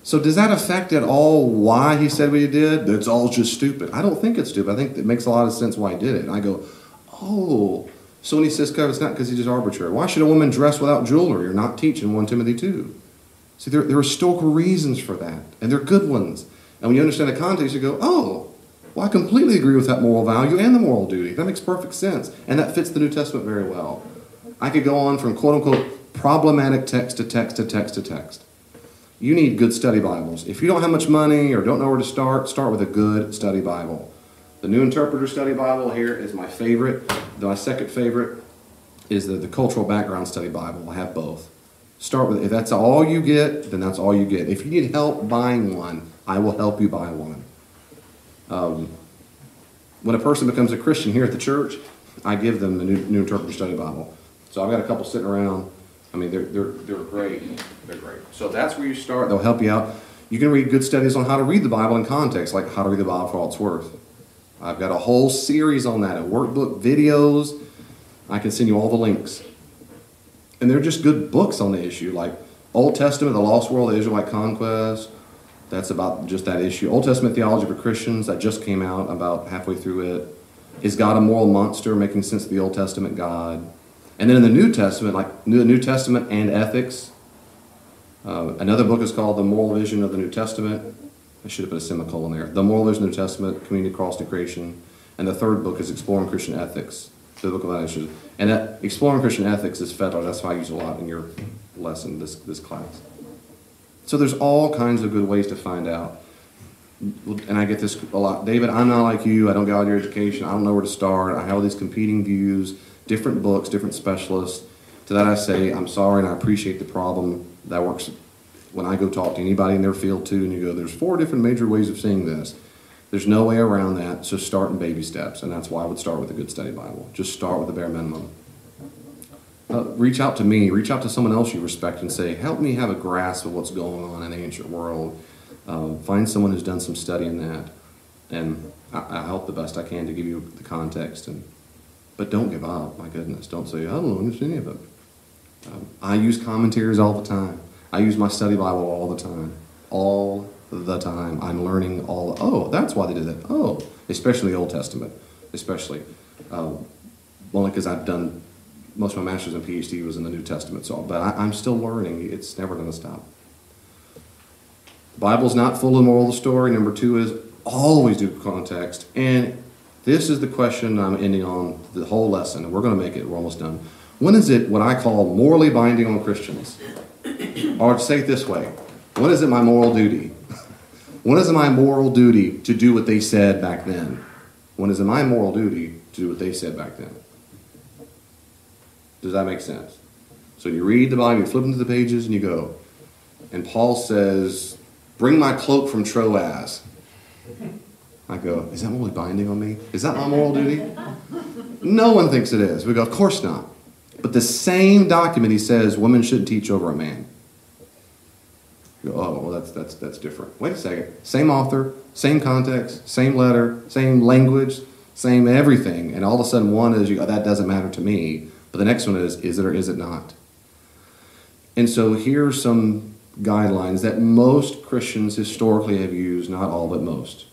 So does that affect at all why he said what he did? It's all just stupid. I don't think it's stupid. I think it makes a lot of sense why he did it. And I go, oh, so when he says cover, it's not because he's just arbitrary. Why should a woman dress without jewelry? You're not teaching 1 Timothy 2. See, there are historical reasons for that, and they're good ones. And when you understand the context, you go, oh, well, I completely agree with that moral value and the moral duty. That makes perfect sense. And that fits the New Testament very well. I could go on from quote-unquote problematic text to text to text to text. You need good study Bibles. If you don't have much money or don't know where to start with a good study Bible. The New Interpreter Study Bible here is my favorite. My second favorite is the Cultural Background Study Bible. I have both. Start with, if that's all you get, then that's all you get. If you need help buying one, I will help you buy one. When a person becomes a Christian here at the church, I give them the New Interpreter Study Bible. So I've got a couple sitting around. I mean, they're great. They're great. So that's where you start. They'll help you out. You can read good studies on how to read the Bible in context, like How to Read the Bible for All It's Worth. I've got a whole series on that, a workbook, videos. I can send you all the links. And they're just good books on the issue, like Old Testament, The Lost World, The Israelite Conquest. That's about just that issue. Old Testament Theology for Christians, that just came out about halfway through it. Is God a Moral Monster? Making sense of the Old Testament God. And then in the New Testament, like the New Testament and Ethics. Another book is called The Moral Vision of the New Testament. I should have put a semicolon there. The Moral Vision of the New Testament, Community Across to Creation. And the third book is Exploring Christian Ethics, Biblical Issues. And that Exploring Christian Ethics is federal. That's why I use a lot in your lesson, this class. So there's all kinds of good ways to find out. And I get this a lot. David, I'm not like you. I don't get all your education. I don't know where to start. I have all these competing views, different books, different specialists. To that I say, I'm sorry, and I appreciate the problem. That works when I go talk to anybody in their field too, and you go, there's 4 different major ways of seeing this. There's no way around that, so start in baby steps, and that's why I would start with a good study Bible. Just start with the bare minimum. Reach out to me, reach out to someone else you respect and say, help me have a grasp of what's going on in the ancient world. Find someone who's done some study in that, and I help the best I can to give you the context. But don't give up, my goodness. Don't say, I don't understand any of it. I use commentaries all the time. I use my study Bible all the time. All the time. I'm learning that's why they did that. Oh, especially the Old Testament. Especially. Only because I've done, most of my master's and PhD was in the New Testament. But I'm still learning. It's never going to stop. The Bible's not full of moral of the story. Number 2 is always do context. And this is the question I'm ending on the whole lesson, and we're going to make it. We're almost done. When is it what I call morally binding on Christians? Or to say it this way, when is it my moral duty? When is it my moral duty to do what they said back then? When is it my moral duty to do what they said back then? Does that make sense? So you read the Bible, you flip into the pages, and you go, and Paul says, bring my cloak from Troas. I go, is that morally binding on me? Is that my moral duty? No one thinks it is. We go, of course not. But the same document, he says, women shouldn't teach over a man. You go, oh, well, that's different. Wait a second. Same author, same context, same letter, same language, same everything. And all of a sudden one is, that doesn't matter to me. But the next one is it or is it not? And so here are some guidelines that most Christians historically have used, not all, but most.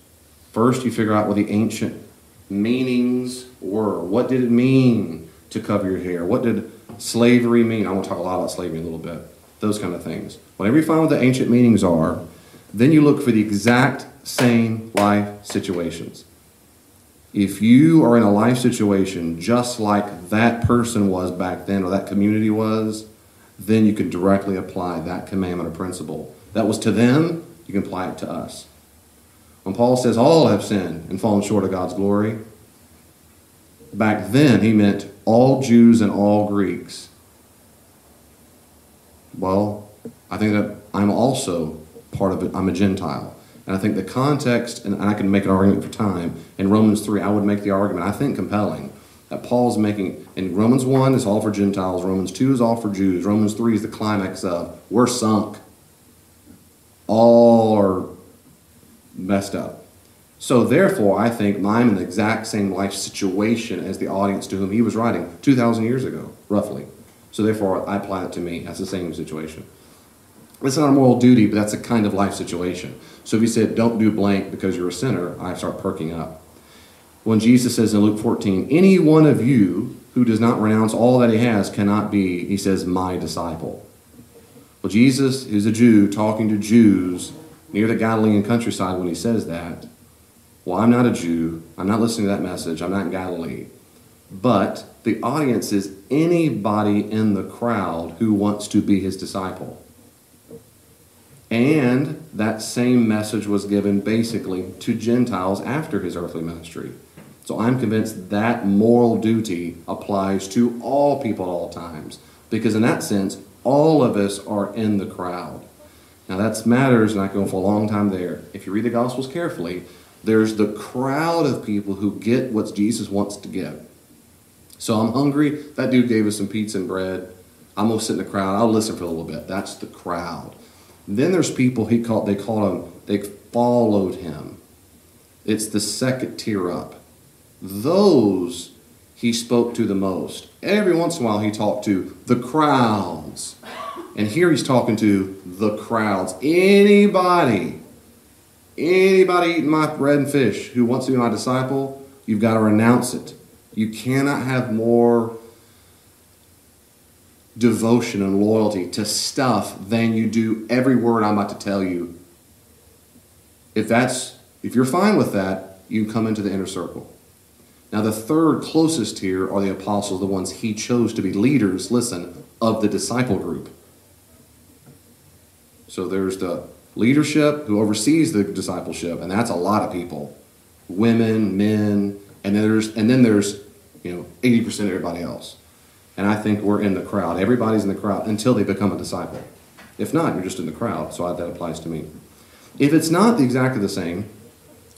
First, you figure out what the ancient meanings were. What did it mean to cover your hair? What did slavery mean? I want to talk a lot about slavery in a little bit. Those kind of things. Whenever you find what the ancient meanings are, then you look for the exact same life situations. If you are in a life situation just like that person was back then or that community was, then you can directly apply that commandment or principle That was to them. You can apply it to us. When Paul says all have sinned and fallen short of God's glory, back then he meant all Jews and all Greeks. Well, I think that I'm also part of it. I'm a Gentile. And I think the context, and I can make an argument for time, in Romans 3, I would make the argument, I think compelling, that Paul's making, in Romans 1 is all for Gentiles, Romans 2 is all for Jews, Romans 3 is the climax of, we're sunk. All are messed up. So therefore, I think I'm in the exact same life situation as the audience to whom he was writing 2,000 years ago, roughly. So therefore, I apply it to me. That's the same situation. It's not a moral duty, but that's a kind of life situation. So if he said, don't do blank because you're a sinner, I start perking up. When Jesus says in Luke 14, any one of you who does not renounce all that he has cannot be, he says, my disciple. Well, Jesus is a Jew talking to Jews near the Galilean countryside when he says that. Well, I'm not a Jew. I'm not listening to that message. I'm not in Galilee. But the audience is anybody in the crowd who wants to be his disciple. And that same message was given basically to Gentiles after his earthly ministry. So I'm convinced that moral duty applies to all people at all times. Because in that sense, all of us are in the crowd. Now that matters, and I can go for a long time there. If you read the Gospels carefully, there's the crowd of people who get what Jesus wants to give. So I'm hungry. That dude gave us some pizza and bread. I'm going to sit in the crowd. I'll listen for a little bit. That's the crowd. Then there's people they followed him. It's the second tier up. Those he spoke to the most. Every once in a while he talked to the crowds. And here he's talking to the crowds. Anybody eating my bread and fish who wants to be my disciple, you've got to renounce it. You cannot have more devotion and loyalty to stuff than you do every word I'm about to tell you. If you're fine with that, you can come into the inner circle. Now the third closest here are the apostles, the ones he chose to be leaders, listen, of the disciple group. So there's the leadership who oversees the discipleship, and that's a lot of people. Women, men, and then there's 80% of everybody else. And I think we're in the crowd. Everybody's in the crowd until they become a disciple. If not, you're just in the crowd. So that applies to me. If it's not exactly the same,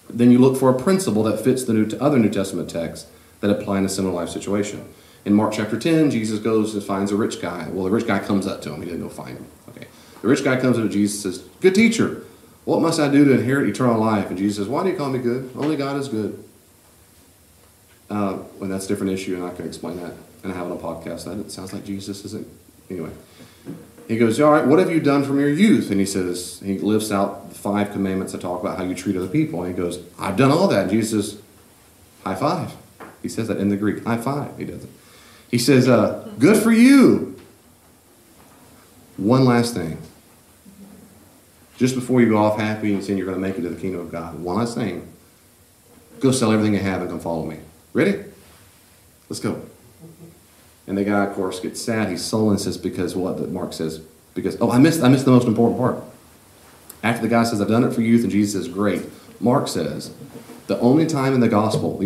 then you look for a principle that fits the other New Testament texts that apply in a similar life situation. In Mark chapter 10, Jesus goes and finds a rich guy. Well, the rich guy comes up to him. He didn't go find him. Okay. The rich guy comes up to Jesus and says, good teacher, what must I do to inherit eternal life? And Jesus says, why do you call me good? Only God is good. Well, that's a different issue, and I can explain that. And I have it on a podcast. It sounds like Jesus isn't. Anyway. He goes, all right, what have you done from your youth? And he says, he lifts out the 5 commandments that talk about how you treat other people. And he goes, I've done all that. And Jesus says, high five. He says that in the Greek. High five. He doesn't. He says, good for you. One last thing. Just before you go off happy and saying you're going to make it to the kingdom of God, one last thing. Go sell everything you have and come follow me. Ready? Let's go. And the guy, of course, gets sad. He's sullen and says, because what Mark says, I missed the most important part. After the guy says, I've done it for youth, and Jesus says, great. Mark says, the only time in the gospel,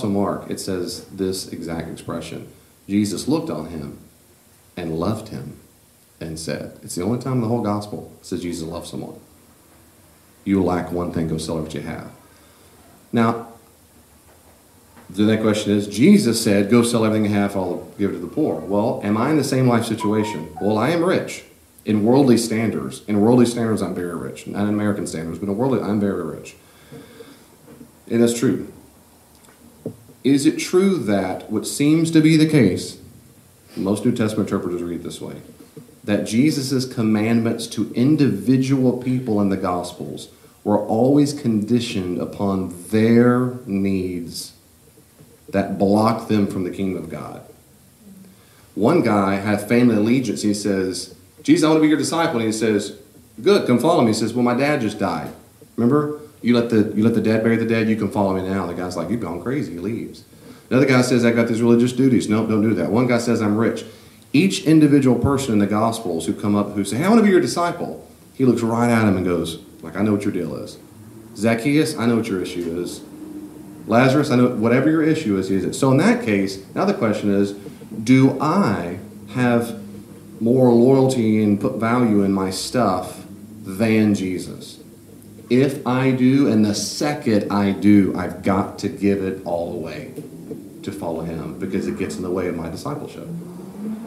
Mark, it says this exact expression. Jesus looked on him and loved him and said, it's the only time in the whole gospel it says Jesus loves someone. You lack one thing, go sell what you have. Now, the next question is, Jesus said, go sell everything you have, I'll give it to the poor. Well, am I in the same life situation? Well, I am rich in worldly standards. In worldly standards, I'm very rich. Not in American standards, but in worldly, I'm very rich. And that's true. Is it true that what seems to be the case, most New Testament interpreters read it this way, that Jesus' commandments to individual people in the Gospels were always conditioned upon their needs that blocked them from the kingdom of God? One guy had family allegiance. He says, Jesus, I want to be your disciple. And he says, good, come follow me. He says, well, my dad just died. Remember? You let the dead bury the dead, you can follow me now. The guy's like, you've gone crazy. He leaves. Another guy says, I got these religious duties. No, don't do that. One guy says, I'm rich. Each individual person in the Gospels who come up who say, hey, I want to be your disciple, He looks right at him and goes, like, I know what your deal is. Zacchaeus, I know what your issue is. Lazarus, I know whatever your issue is, he is it. So in that case, now the question is, do I have more loyalty and put value in my stuff than Jesus? If I do, and the second I do, I've got to give it all away to follow him because it gets in the way of my discipleship.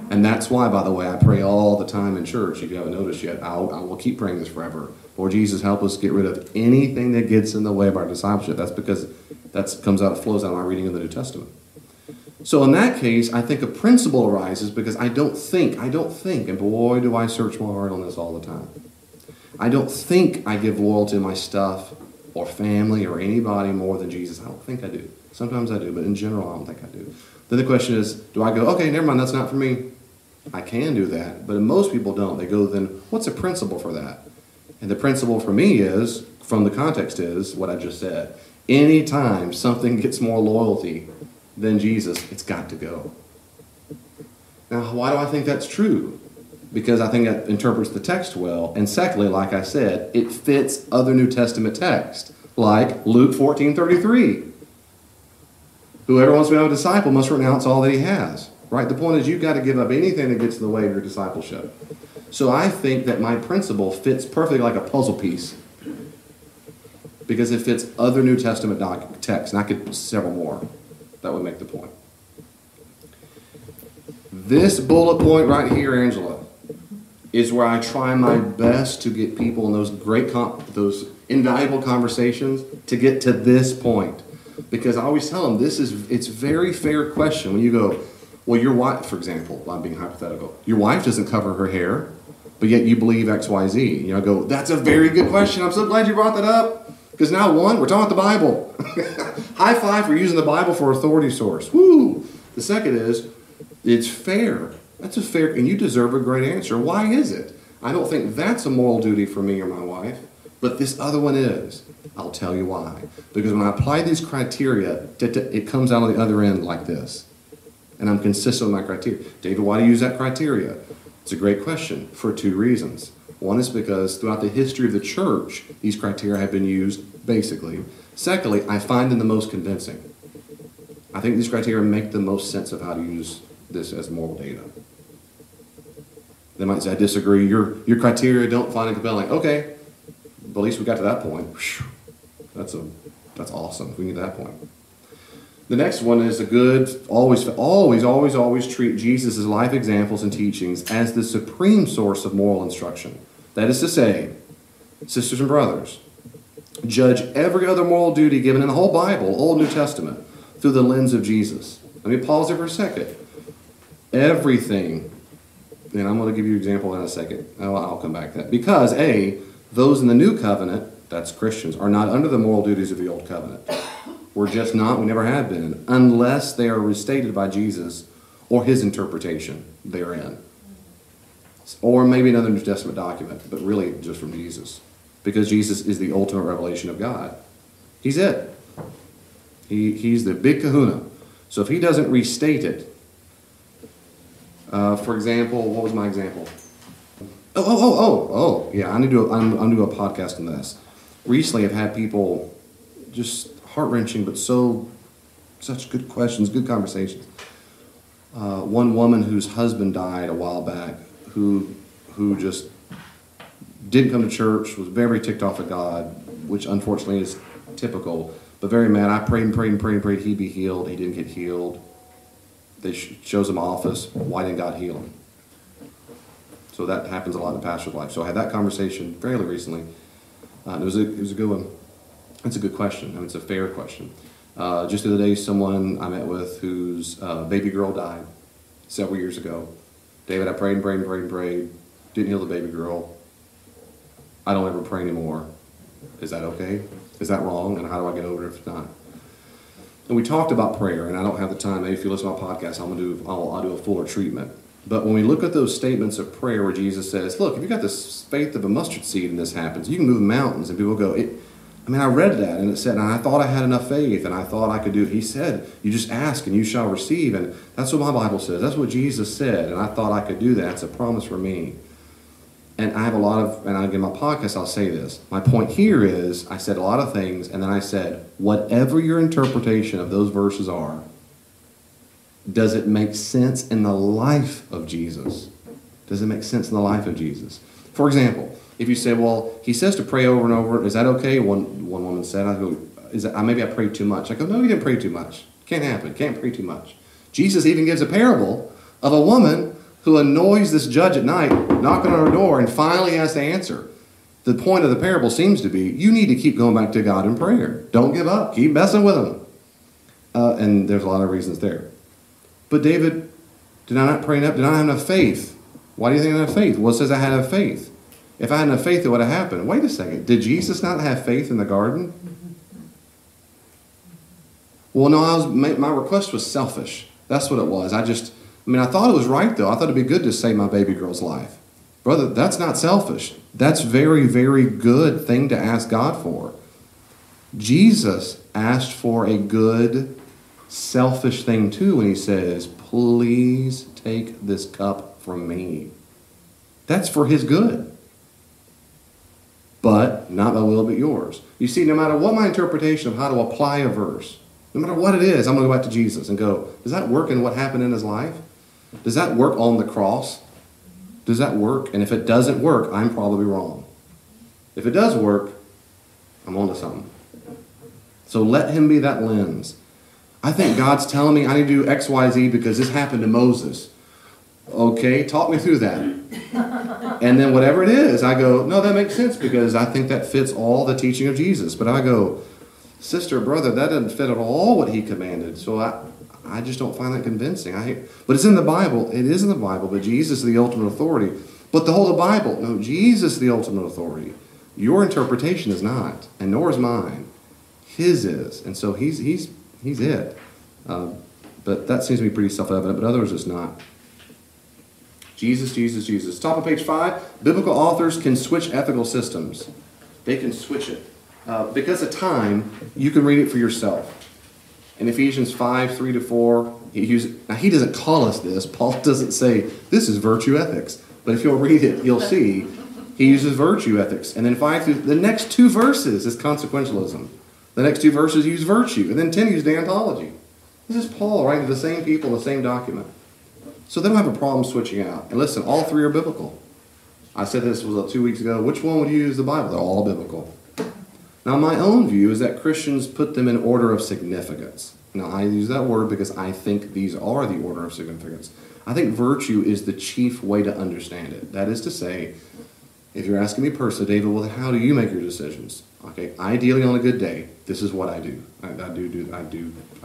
And that's why, by the way, I pray all the time in church. If you haven't noticed yet, I will keep praying this forever. Lord Jesus, help us get rid of anything that gets in the way of our discipleship. That's because flows out of my reading of the New Testament. So in that case, I think a principle arises because I don't think, and boy, do I search my heart on this all the time. I don't think I give loyalty to my stuff or family or anybody more than Jesus. I don't think I do. Sometimes I do, but in general, I don't think I do. Then the question is, do I go, okay, never mind, that's not for me. I can do that, but most people don't. They go, then what's a principle for that? And the principle for me is, from the context is, what I just said. Anytime something gets more loyalty than Jesus, it's got to go. Now, why do I think that's true? Because I think that interprets the text well. And secondly, like I said, it fits other New Testament texts, like Luke 14:33. Whoever wants to become a disciple must renounce all that he has. Right? The point is you've got to give up anything that gets in the way of your discipleship. So I think that my principle fits perfectly like a puzzle piece because it fits other New Testament texts. And I could several more. That would make the point. This bullet point right here, Angela, is where I try my best to get people in those those invaluable conversations to get to this point. Because I always tell them it's a very fair question when you go, well, your wife, for example, I'm being hypothetical, your wife doesn't cover her hair, but yet you believe X, Y, Z. I go, that's a very good question. I'm so glad you brought that up. Because now, one, we're talking about the Bible. High five for using the Bible for authority source. Woo! The second is, it's fair. That's a fair, and you deserve a great answer. Why is it? I don't think that's a moral duty for me or my wife, but this other one is. I'll tell you why. Because when I apply these criteria, it comes out on the other end like this. And I'm consistent with my criteria. David, why do you use that criteria? It's a great question for two reasons. One is because throughout the history of the church, these criteria have been used basically. Secondly, I find them the most convincing. I think these criteria make the most sense of how to use this as moral data. They might say, I disagree. Your criteria don't find it compelling. Okay, but at least we got to that point. That's awesome if we can get to that point. The next one is always treat Jesus' life examples and teachings as the supreme source of moral instruction. That is to say, sisters and brothers, judge every other moral duty given in the whole Bible, Old New Testament, through the lens of Jesus. Let me pause there for a second. Everything, and I'm going to give you an example in a second. I'll come back to that. Because, A, those in the New Covenant, that's Christians, are not under the moral duties of the Old Covenant. We're just not, we never have been, unless they are restated by Jesus or his interpretation therein. Or maybe another New Testament document, but really just from Jesus. Because Jesus is the ultimate revelation of God. He's it. He's the big kahuna. So if he doesn't restate it, for example, what was my example? Yeah, I'm gonna do a podcast on this. Recently, I've had people just heart-wrenching, but such good questions, good conversations. One woman whose husband died a while back, who just didn't come to church, was very ticked off at God, which unfortunately is typical, but very mad. I prayed he'd be healed. He didn't get healed. They shows him office. Why didn't God heal him? So that happens a lot in the pastor's life. So I had that conversation fairly recently. It was a good one. It's a good question. I mean, it's a fair question. Just the other day, someone I met with whose baby girl died several years ago. David, I prayed. Didn't heal the baby girl. I don't ever pray anymore. Is that okay? Is that wrong? And how do I get over it if it's not? And we talked about prayer, and I don't have the time. Maybe if you listen to my podcast, I'll do a fuller treatment. But when we look at those statements of prayer where Jesus says, look, if you've got this faith of a mustard seed and this happens, you can move mountains. And people go, I read that, and it said, and I thought I had enough faith, and I thought I could do it. He said, you just ask, and you shall receive. And that's what my Bible says. That's what Jesus said, and I thought I could do that. It's a promise for me. And I have a lot of, and I in my podcast I'll say this. My point here is I said a lot of things, and then I said, whatever your interpretation of those verses are, does it make sense in the life of Jesus? Does it make sense in the life of Jesus? For example, if you say, well, he says to pray over and over, is that okay? One woman said, I go, maybe I prayed too much. I go, no, you didn't pray too much. Can't happen. Can't pray too much. Jesus even gives a parable of a woman who annoys this judge at night, knocking on her door, and finally has to answer. The point of the parable seems to be, you need to keep going back to God in prayer. Don't give up. Keep messing with him. And there's a lot of reasons there. But David, did I not pray enough? Did I not have enough faith? Why do you think I have faith? Well, it says I had enough faith. If I had enough faith, it would have happened. Wait a second. Did Jesus not have faith in the garden? Well, no, my request was selfish. That's what it was. I thought it was right, though. I thought it'd be good to save my baby girl's life. Brother, that's not selfish. That's very, very good thing to ask God for. Jesus asked for a good, selfish thing, too, when he says, please take this cup from me. That's for his good. But not my will, but yours. You see, no matter what my interpretation of how to apply a verse, no matter what it is, I'm going to go back to Jesus and go, does that work in what happened in his life? Does that work on the cross? Does that work? And if it doesn't work, I'm probably wrong. If it does work, I'm onto something. So let him be that lens. I think God's telling me I need to do X, Y, Z because this happened to Moses. Okay, talk me through that. And then whatever it is, I go, no, that makes sense because I think that fits all the teaching of Jesus. But I go, sister, brother, that doesn't fit at all what he commanded. So I just don't find that convincing. But it's in the Bible. It is in the Bible, but Jesus is the ultimate authority. But the whole of the Bible, no, Jesus is the ultimate authority. Your interpretation is not, and nor is mine. His is. And so he's it. But that seems to be pretty self-evident, but others is not. Jesus, Jesus, Jesus. Top of page 5, biblical authors can switch ethical systems. They can switch it. Because of time, you can read it for yourself. In Ephesians 5, 3-4, now he doesn't call us this. Paul doesn't say, this is virtue ethics. But if you'll read it, you'll see he uses virtue ethics. And then the next 2 verses is consequentialism. The next 2 verses use virtue. And then 10 use deontology. This is Paul writing to the same people in the same document. So they don't have a problem switching out. And listen, all 3 are biblical. I said this was 2 weeks ago. Which one would you use the Bible? They're all biblical. Now, my own view is that Christians put them in order of significance. Now, I use that word because I think these are the order of significance. I think virtue is the chief way to understand it. That is to say, if you're asking me personally, David, well, how do you make your decisions? Okay, ideally on a good day, this is what I do. I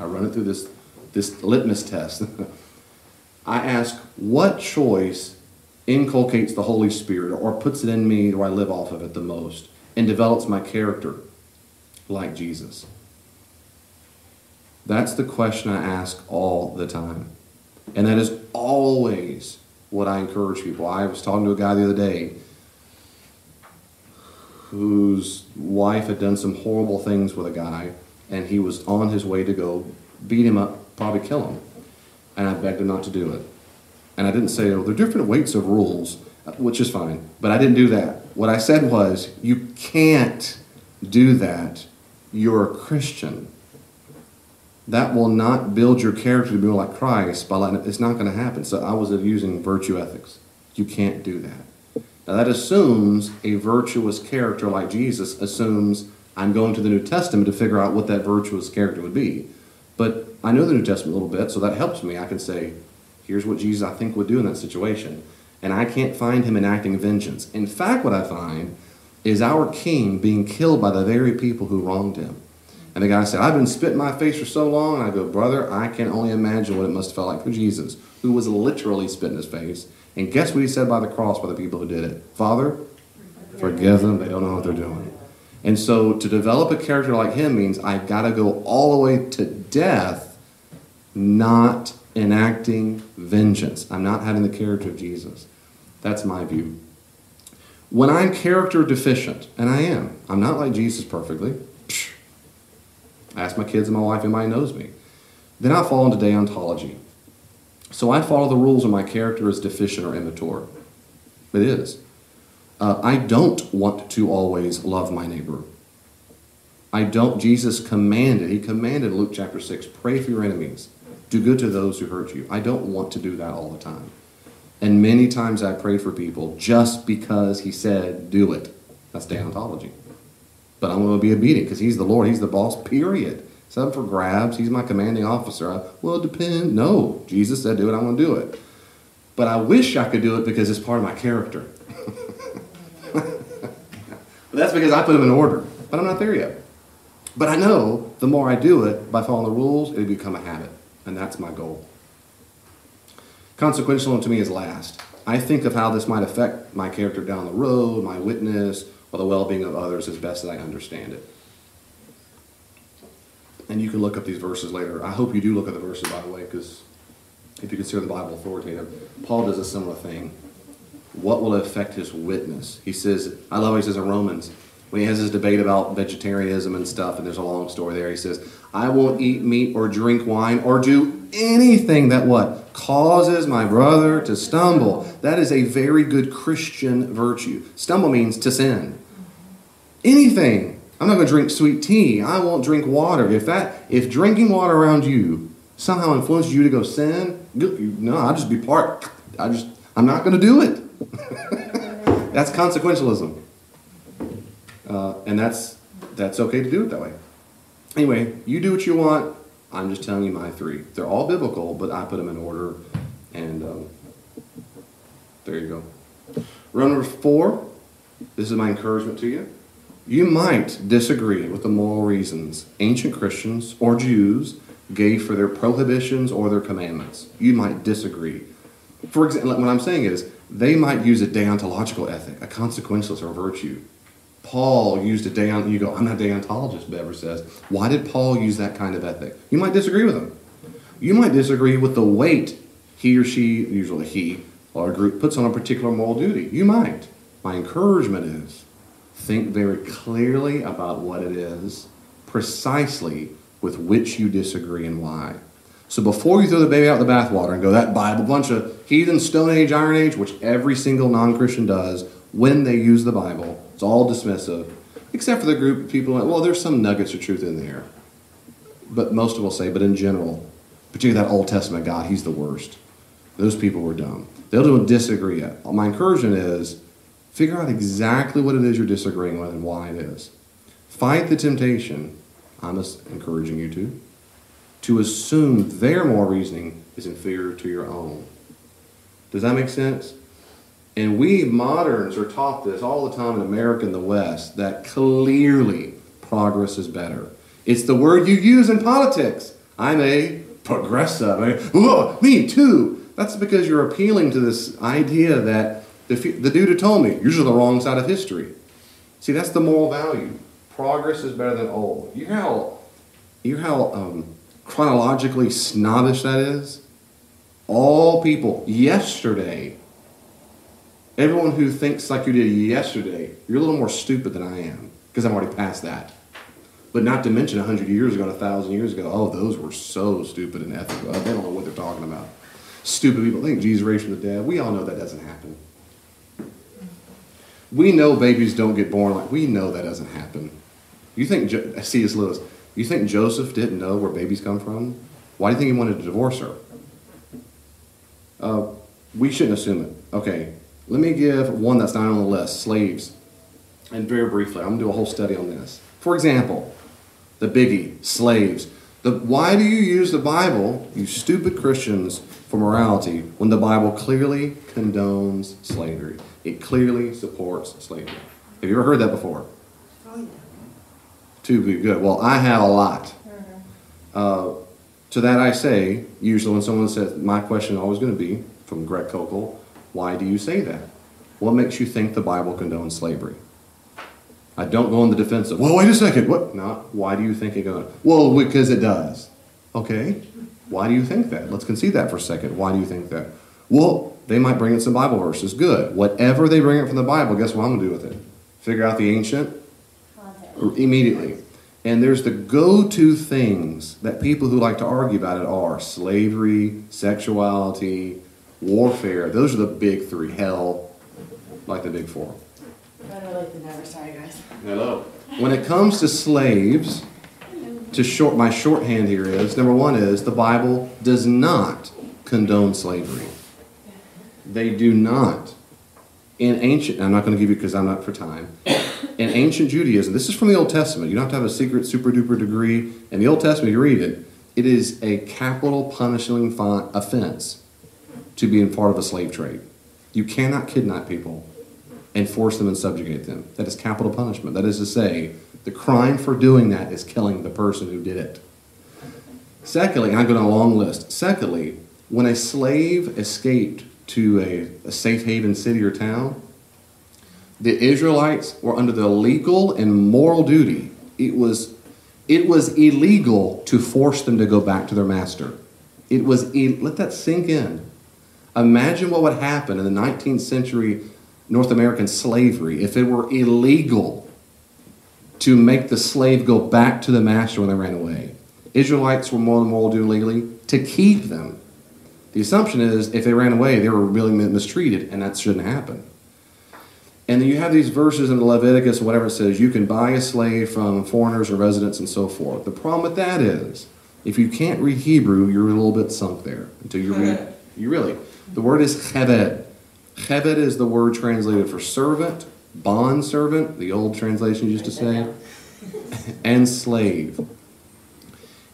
run it through this litmus test. I ask, what choice inculcates the Holy Spirit or puts it in me where I live off of it the most and develops my character like Jesus? That's the question I ask all the time. And that is always what I encourage people. I was talking to a guy the other day whose wife had done some horrible things with a guy, and he was on his way to go beat him up, probably kill him. And I begged him not to do it. And I didn't say, oh, there are different weights of rules, which is fine. But I didn't do that. What I said was, you can't do that. You're a Christian. That will not build your character to be more like Christ by letting it. It's not going to happen. So I was using virtue ethics. You can't do that. Now that assumes a virtuous character like Jesus assumes I'm going to the New Testament to figure out what that virtuous character would be. But I know the New Testament a little bit, so that helps me. I can say, here's what Jesus I think would do in that situation. And I can't find him enacting vengeance. In fact, what I find is our king being killed by the very people who wronged him. And the guy said, I've been spitting my face for so long. And I go, brother, I can only imagine what it must have felt like for Jesus, who was literally spitting his face. And guess what he said by the cross by the people who did it? Father, forgive them. They don't know what they're doing. And so to develop a character like him means I've got to go all the way to death, not enacting vengeance. I'm not having the character of Jesus. That's my view. When I'm character deficient, and I am, I'm not like Jesus perfectly. I ask my kids and my wife, anybody knows me. Then I fall into deontology. So I follow the rules when my character is deficient or immature. It is. I don't want to always love my neighbor. Jesus commanded, he commanded in Luke chapter 6, pray for your enemies. Do good to those who hurt you. I don't want to do that all the time. And many times I prayed for people just because he said, do it. That's deontology. But I'm going to be obedient because he's the Lord. He's the boss, period. It's up for grabs. He's my commanding officer. Well, it depends. No, Jesus said do it. I'm going to do it. But I wish I could do it because it's part of my character. But that's because I put them in order. But I'm not there yet. But I know the more I do it, by following the rules, it'll become a habit. And that's my goal. Consequential to me is last. I think of how this might affect my character down the road, my witness, or the well-being of others as best as I understand it. And you can look up these verses later. I hope you do look at the verses, by the way, because if you consider the Bible authoritative, Paul does a similar thing. What will affect his witness? He says, I love what he says in Romans, when he has his debate about vegetarianism and stuff, and there's a long story there, he says, I won't eat meat or drink wine or do anything that what? Causes my brother to stumble. That is a very good Christian virtue. Stumble means to sin. Anything. I'm not going to drink sweet tea. I won't drink water. If drinking water around you somehow influences you to go sin, no, I'll just be part. I'm not going to do it. That's consequentialism. And that's okay to do it that way. Anyway, you do what you want. I'm just telling you my three. They're all biblical, but I put them in order. And there you go. Rule number 4, this is my encouragement to you. You might disagree with the moral reasons ancient Christians or Jews gave for their prohibitions or their commandments. You might disagree. For example, what I'm saying is, they might use a deontological ethic, a consequentialist or a virtue. Paul used you go, I'm not a deontologist, Bever says. Why did Paul use that kind of ethic? You might disagree with him. You might disagree with the weight he or she, usually he or a group, puts on a particular moral duty. You might. My encouragement is, think very clearly about what it is, precisely with which you disagree and why. So before you throw the baby out the bathwater and go, that Bible, bunch of heathen, Stone Age, Iron Age, which every single non-Christian does when they use the Bible, it's all dismissive, except for the group of people, well, there's some nuggets of truth in there. But most will say, but in general, particularly that Old Testament God, he's the worst. Those people were dumb. They'll disagree. My encouragement is, figure out exactly what it is you're disagreeing with and why it is. Fight the temptation, I'm encouraging you to assume their moral reasoning is inferior to your own. Does that make sense? And we moderns are taught this all the time in America and the West, that clearly progress is better. It's the word you use in politics. I'm a progressive. Oh, me too. That's because you're appealing to this idea that the dude who told me, you're on the wrong side of history. See, that's the moral value. Progress is better than old. You hear how chronologically snobbish that is? All people yesterday, everyone who thinks like you did yesterday, you're a little more stupid than I am, because I'm already past that. But not to mention 100 years ago and 1,000 years ago, oh, those were so stupid and ethical. They don't know what they're talking about. Stupid people think Jesus raised from the dead. We all know that doesn't happen. We know babies don't get born we know that doesn't happen. You think, C.S. Lewis, you think Joseph didn't know where babies come from? Why do you think he wanted to divorce her? We shouldn't assume it. Okay, let me give one that's not on the list, slaves. And very briefly, I'm going to do a whole study on this. For example, the biggie, slaves. Why do you use the Bible, you stupid Christians, for morality when the Bible clearly condones slavery? It clearly supports slavery. Have you ever heard that before? Oh, yeah. Too good. Well, I have a lot. To that I say, usually when someone says, my question is always going to be, from Greg Kokel, why do you say that? What makes you think the Bible condones slavery? I don't go on the defensive. Well, wait a second. What? No. Why do you think it goes? Well, because it does. Okay. Why do you think that? Let's concede that for a second. Why do you think that? Well, they might bring in some Bible verses. Good. Whatever they bring in from the Bible, guess what I'm going to do with it? Figure out the ancient immediately. And there's the go-to things that people who like to argue about it are slavery, sexuality, warfare. Those are the big three. Hell, like the big four. I like the number, sorry guys. Hello. When it comes to slaves, my shorthand here is, number one is, the Bible does not condone slavery. They do not. In ancient, I'm not going to give you because I'm not for time. In ancient Judaism, this is from the Old Testament. You don't have to have a secret super duper degree. In the Old Testament, you read it. It is a capital punishing offense to be in part of a slave trade. You cannot kidnap people and force them and subjugate them. That is capital punishment. That is to say, the crime for doing that is killing the person who did it. Secondly, and I'm going on a long list. Secondly, when a slave escaped to a safe haven city or town, the Israelites were under the legal and moral duty. It was illegal to force them to go back to their master. Let that sink in. Imagine what would happen in the 19th century North American slavery if it were illegal to make the slave go back to the master when they ran away. Israelites were more than moral duty legally to keep them. The assumption is if they ran away, they were really mistreated, and that shouldn't happen. And then you have these verses in Leviticus, whatever it says, you can buy a slave from foreigners or residents and so forth. The problem with that is, if you can't read Hebrew, you're a little bit sunk there until you read. You really. The word is cheved. Cheved is the word translated for servant, bond servant, the old translation used to say, and slave.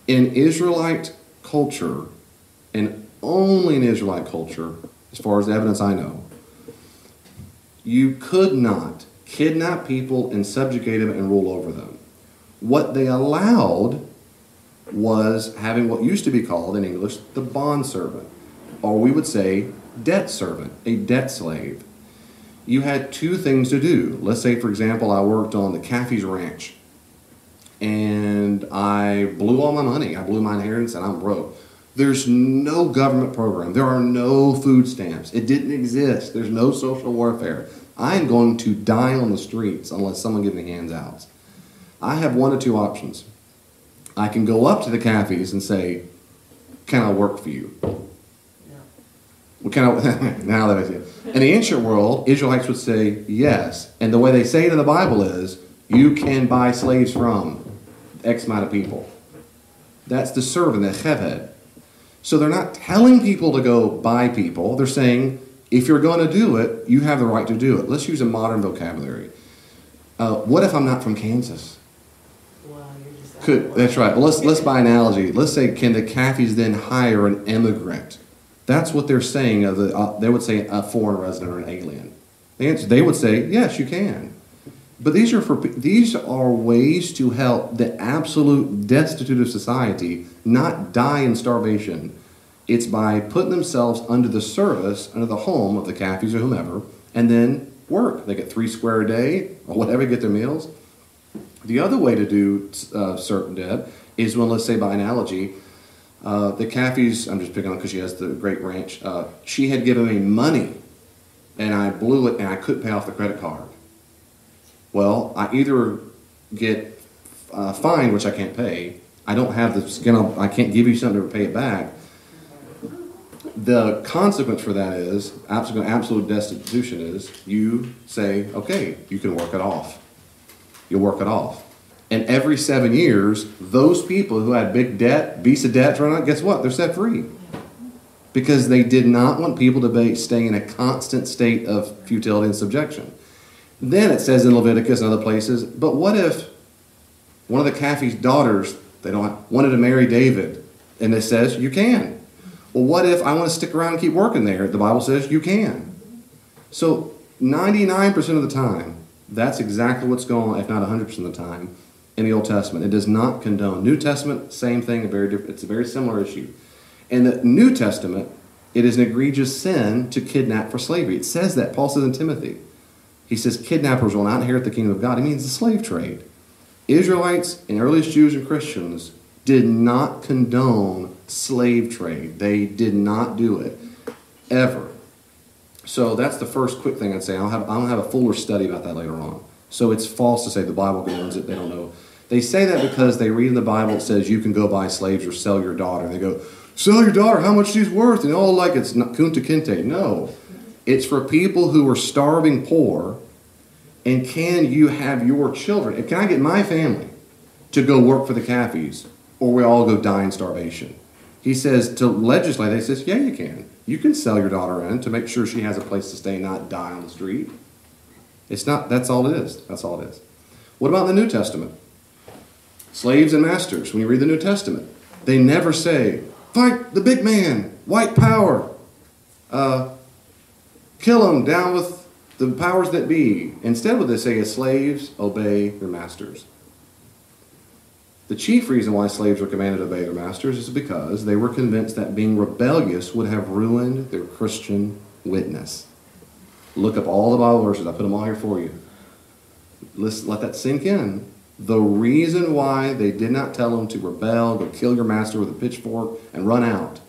In Israelite culture, and only in Israelite culture, as far as evidence I know, you could not kidnap people and subjugate them and rule over them. What they allowed was having what used to be called in English the bond servant, or we would say debt servant, a debt slave. You had two things to do. Let's say, for example, I worked on the Caffey's Ranch, and I blew all my money. I blew my inheritance, and I'm broke. There's no government program. There are no food stamps. It didn't exist. There's no social warfare. I am going to die on the streets unless someone gives me handouts. I have one of two options. I can go up to the Caffeys and say, can I work for you? Well, now that I see it. In the ancient world, Israelites would say yes. And the way they say it in the Bible is, you can buy slaves from X amount of people. That's the servant, the cheved. So they're not telling people to go buy people. They're saying, if you're going to do it, you have the right to do it. Let's use a modern vocabulary. What if I'm not from Kansas? Well, you're just That's right. Well, let's by analogy. Let's say, can the Caffeys then hire an immigrant? That's what they're saying. They would say a foreign resident or an alien. They would say, yes, you can. But these are ways to help the absolute destitute of society not die in starvation. It's by putting themselves under the service, under the home of the Caffeys or whomever, and then work. They get $3 square a day or whatever, get their meals. The other way to do certain debt is when, let's say by analogy, the Caffeys, I'm just picking on because she has the great ranch, she had given me money and I blew it and I couldn't pay off the credit card. Well, I either get fined, which I can't pay. I don't have the skin. I can't give you something to pay it back. The consequence for that is absolute destitution. Is you say, okay, you can work it off. You'll work it off. And every 7 years, those people who had big debt, Visa debts run out, guess what? They're set free. Because they did not want people to stay in a constant state of futility and subjection. Then it says in Leviticus and other places, but what if one of the Caffey's daughters, wanted to marry David? And it says, you can. Well, what if I want to stick around and keep working there? The Bible says you can. So 99% of the time, that's exactly what's going on, if not 100% of the time, in the Old Testament. It does not condone. New Testament, same thing, it's a very similar issue. In the New Testament, it is an egregious sin to kidnap for slavery. It says that. Paul says in Timothy. He says kidnappers will not inherit the kingdom of God. He means the slave trade. Israelites and earliest Jews and Christians did not condone slave trade. They did not do it, ever. So that's the first quick thing I'd say. I'll have a fuller study about that later on. So it's false to say the Bible condones it. They don't know. They say that because they read in the Bible it says you can go buy slaves or sell your daughter. They go, sell your daughter, how much she's worth? And all like it's not kunta kinte. No. It's for people who are starving poor And can you have your children, and can I get my family to go work for the Caffeys, or we all go die in starvation? He says to legislate, he says, yeah, you can. You can sell your daughter in to make sure she has a place to stay, not die on the street. It's not, that's all it is. That's all it is. What about the New Testament? Slaves and masters, when you read the New Testament, they never say, fight the big man, white power, kill him, down with the powers that be. Instead, what they say is slaves, obey your masters. The chief reason why slaves were commanded to obey their masters is because they were convinced that being rebellious would have ruined their Christian witness. Look up all the Bible verses. I put them all here for you. Let that sink in. The reason why they did not tell them to rebel, go kill your master with a pitchfork and run out,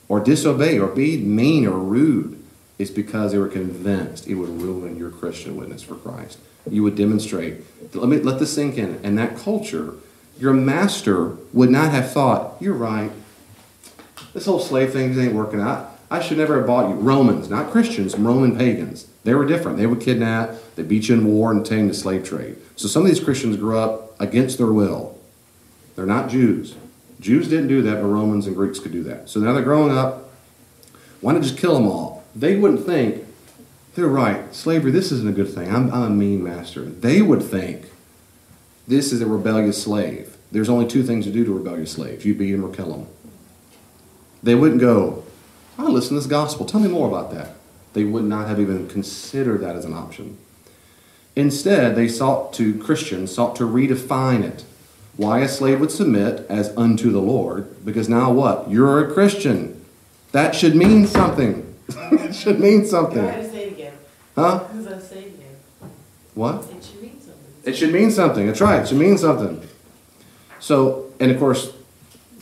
or disobey, or be mean or rude, is because they were convinced it would ruin your Christian witness for Christ. You would demonstrate. Let this sink in. In that culture, your master would not have thought, you're right, this whole slave thing ain't working out. I should never have bought you. Romans, not Christians, Roman pagans. They were different. They would kidnap, they beat you in war and tame the slave trade. So some of these Christians grew up against their will. They're not Jews. Jews didn't do that, but Romans and Greeks could do that. So now they're growing up. Why not just kill them all? They wouldn't think, they're right, slavery, this isn't a good thing. I'm a mean master. They would think, this is a rebellious slave. There's only two things to do to rebellious slaves. You beat them or kill them. They wouldn't go, I listen to this gospel. Tell me more about that. They would not have even considered that as an option. Instead, Christians sought to redefine it. Why a slave would submit as unto the Lord. Because now what? You're a Christian. That should mean something. It should mean something. Go ahead and say it again. Huh? Say it again. What? It should mean something. It should mean something. That's right. It should mean something. So, and of course,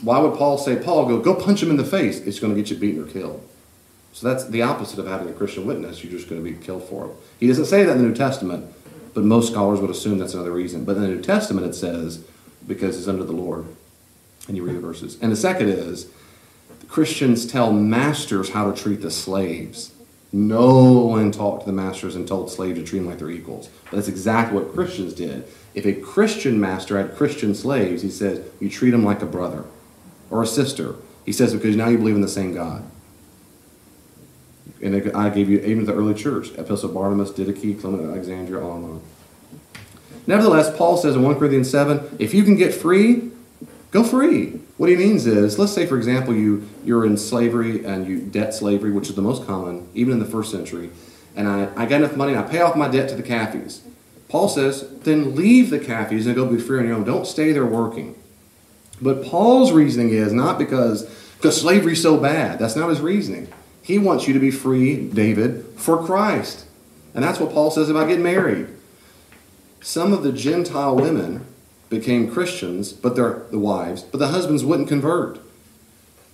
why would Paul say, Paul, go punch him in the face? It's going to get you beaten or killed. So that's the opposite of having a Christian witness. You're just going to be killed for it. He doesn't say that in the New Testament, but most scholars would assume that's another reason. But in the New Testament it says, because it's under the Lord. And you read the verses. And the second is, Christians tell masters how to treat the slaves. No one talked to the masters and told slaves to treat them like they're equals. But that's exactly what Christians did. If a Christian master had Christian slaves, he says, you treat them like a brother or a sister. He says, because now you believe in the same God. And I gave you even the early church, Epistle of Barnabas, Didache, Clement of Alexandria, on and on. Nevertheless, Paul says in 1 Corinthians 7, if you can get free, go free. What he means is, let's say, for example, you're in slavery and you debt slavery, which is the most common, even in the first century, and I got enough money and I pay off my debt to the Caffeys. Paul says, then leave the Caffeys and go be free on your own. Don't stay there working. But Paul's reasoning is not because slavery's so bad. That's not his reasoning. He wants you to be free, David, for Christ. And that's what Paul says about getting married. Some of the Gentile women became Christians, but they're the wives, but the husbands wouldn't convert.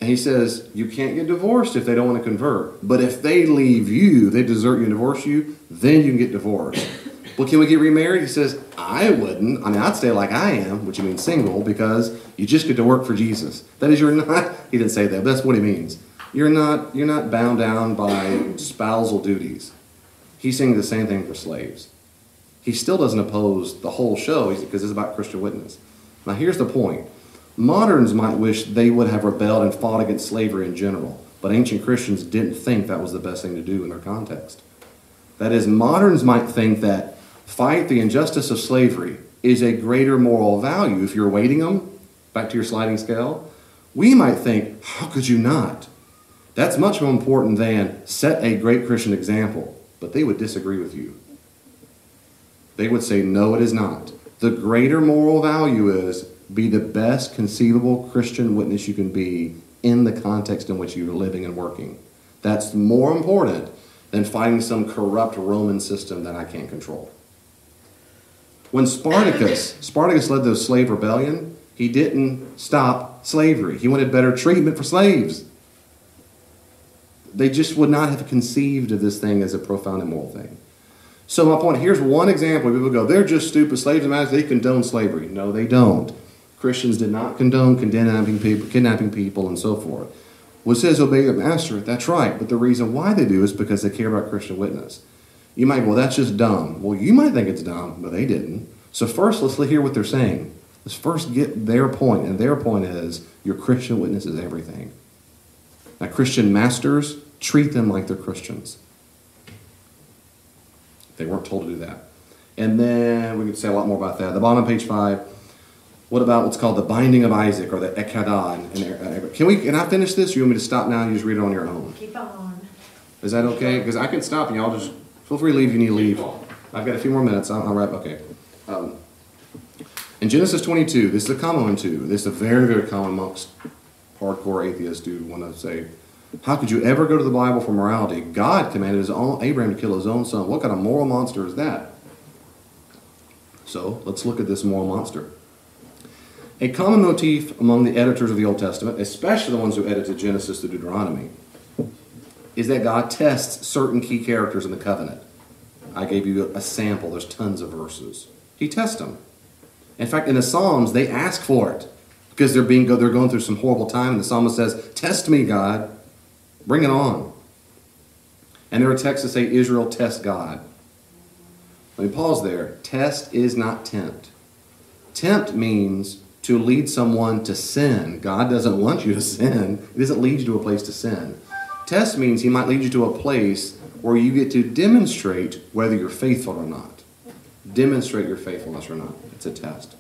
And he says, you can't get divorced if they don't want to convert. But if they leave you, they desert you and divorce you, then you can get divorced. Well, can we get remarried? He says, I wouldn't. I mean, I'd stay like I am, which means single, because you just get to work for Jesus. That is, you're not, he didn't say that, but that's what he means. You're not bound down by spousal duties. He's saying the same thing for slaves. He still doesn't oppose the whole show because it's about Christian witness. Now here's the point. Moderns might wish they would have rebelled and fought against slavery in general, but ancient Christians didn't think that was the best thing to do in their context. That is, moderns might think that fight the injustice of slavery is a greater moral value if you're weighting them, back to your sliding scale. We might think, how could you not? That's much more important than set a great Christian example, but they would disagree with you. They would say, no, it is not. The greater moral value is be the best conceivable Christian witness you can be in the context in which you're living and working. That's more important than fighting some corrupt Roman system that I can't control. When Spartacus led the slave rebellion, he didn't stop slavery. He wanted better treatment for slaves. They just would not have conceived of this thing as a profound immoral thing. So my point, here's one example. People go, they're just stupid slaves and masters. They condone slavery. No, they don't. Christians did not condone kidnapping people and so forth. Well, it says obey the master. That's right. But the reason why they do is because they care about Christian witness. You might go, well, that's just dumb. Well, you might think it's dumb, but they didn't. So first, let's hear what they're saying. Let's first get their point, and their point is your Christian witness is everything. Now, Christian masters, treat them like they're Christians. They weren't told to do that. And then we could say a lot more about that. At the bottom of page 5, what about what's called the binding of Isaac, or the Ekadah? Can I finish this, or you want me to stop now and you just read it on your own? Keep on. Is that okay? Because I can stop and y'all just feel free to leave if you need to leave. I've got a few more minutes. I'll wrap. Okay. In Genesis 22, this is a common one too. This is a very, very common amongst hardcore atheists who want to say, how could you ever go to the Bible for morality? God commanded Abraham to kill his own son. What kind of moral monster is that? So let's look at this moral monster. A common motif among the editors of the Old Testament, especially the ones who edited Genesis to Deuteronomy, is that God tests certain key characters in the covenant. I gave you a sample. There's tons of verses. He tests them. In fact, in the Psalms, they ask for it because they're going through some horrible time. And the psalmist says, test me, God. Bring it on. And there are texts that say, Israel, test God. Let me pause there. Test is not tempt. Tempt means to lead someone to sin. God doesn't want you to sin. He doesn't lead you to a place to sin. Test means he might lead you to a place where you get to demonstrate whether you're faithful or not. Demonstrate your faithfulness or not. It's a test.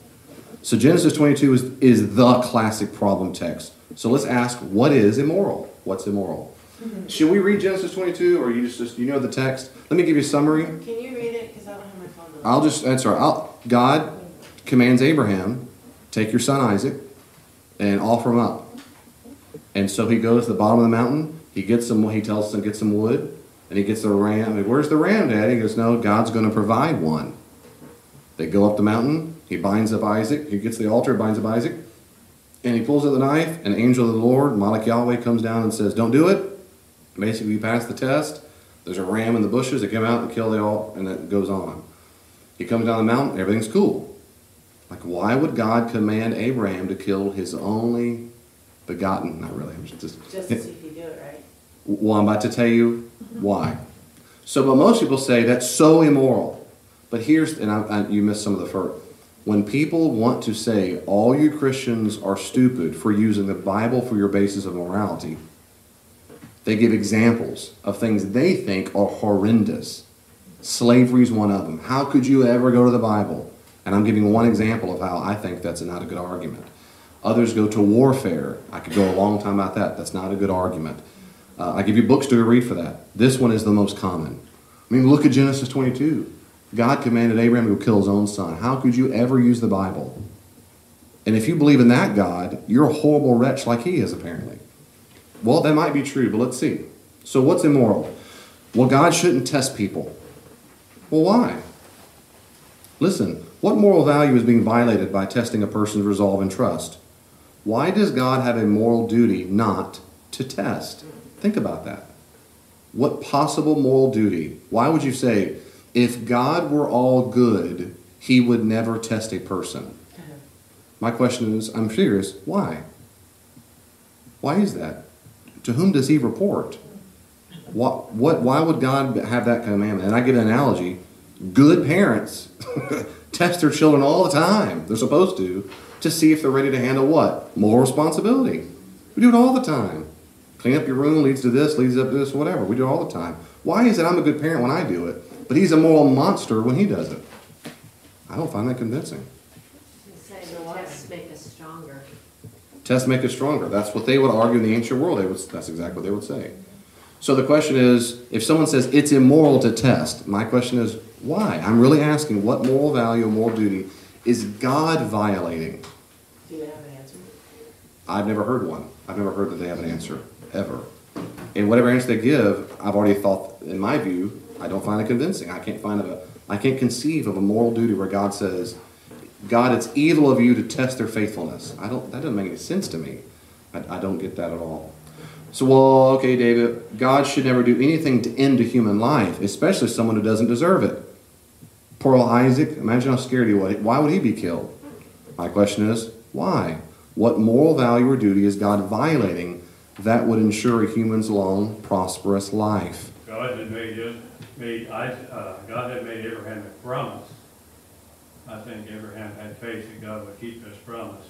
So Genesis 22 is the classic problem text. So let's ask, what is immoral? What's immoral? Should we read Genesis 22, or you just you know the text? Let me give you a summary. Can you read it? Because I don't have my phone. I'll just answer. God commands Abraham, take your son Isaac and offer him up. And so he goes to the bottom of the mountain. He tells him to get some wood, and he gets the ram. I mean, where's the ram, Dad? He goes, no, God's going to provide one. They go up the mountain. He binds up Isaac. He gets the altar, binds up Isaac, and he pulls out the knife. An angel of the Lord, Malach Yahweh, comes down and says, don't do it. Basically, you pass the test. There's a ram in the bushes. They come out and kill the all, and it goes on. He comes down the mountain. Everything's cool. Like, why would God command Abraham to kill his only begotten? Not really. Just to see if you do it right. Well, I'm about to tell you why. So, but most people say that's so immoral. But here's, and you missed some of the first. When people want to say all you Christians are stupid for using the Bible for your basis of morality, they give examples of things they think are horrendous. Slavery is one of them. How could you ever go to the Bible? And I'm giving one example of how I think that's not a good argument. Others go to warfare. I could go a long time about that. That's not a good argument. I give you books to read for that. This one is the most common. I mean, look at Genesis 22. God commanded Abraham to go kill his own son. How could you ever use the Bible? And if you believe in that God, you're a horrible wretch like he is, apparently. Well, that might be true, but let's see. So what's immoral? Well, God shouldn't test people. Well, why? Listen, what moral value is being violated by testing a person's resolve and trust? Why does God have a moral duty not to test? Think about that. What possible moral duty? Why would you say, if God were all good, he would never test a person? My question is, I'm serious, why? Why is that? To whom does he report? Why would God have that commandment? And I give an analogy. Good parents test their children all the time. They're supposed to see if they're ready to handle what? Moral responsibility. We do it all the time. Clean up your room leads to this, leads up to this, whatever. We do it all the time. Why is it I'm a good parent when I do it, but he's a moral monster when he does it? I don't find that convincing. Tests make us stronger. Tests make us stronger. That's what they would argue in the ancient world. That's exactly what they would say. So the question is, if someone says it's immoral to test, my question is, why? I'm really asking, what moral value or moral duty is God violating? Do you have an answer? I've never heard one. I've never heard that they have an answer, ever. And whatever answer they give, I've already thought, in my view, I don't find it convincing. I can't conceive of a moral duty where God says, God, it's evil of you to test their faithfulness. That doesn't make any sense to me. I don't get that at all. So, well, okay, David, God should never do anything to end a human life, especially someone who doesn't deserve it. Poor old Isaac, imagine how scared he was. Why would he be killed? My question is, why? What moral value or duty is God violating that would ensure a human's long, prosperous life? God didn't make it. God had made Abraham a promise, I think Abraham had faith that God would keep his promise.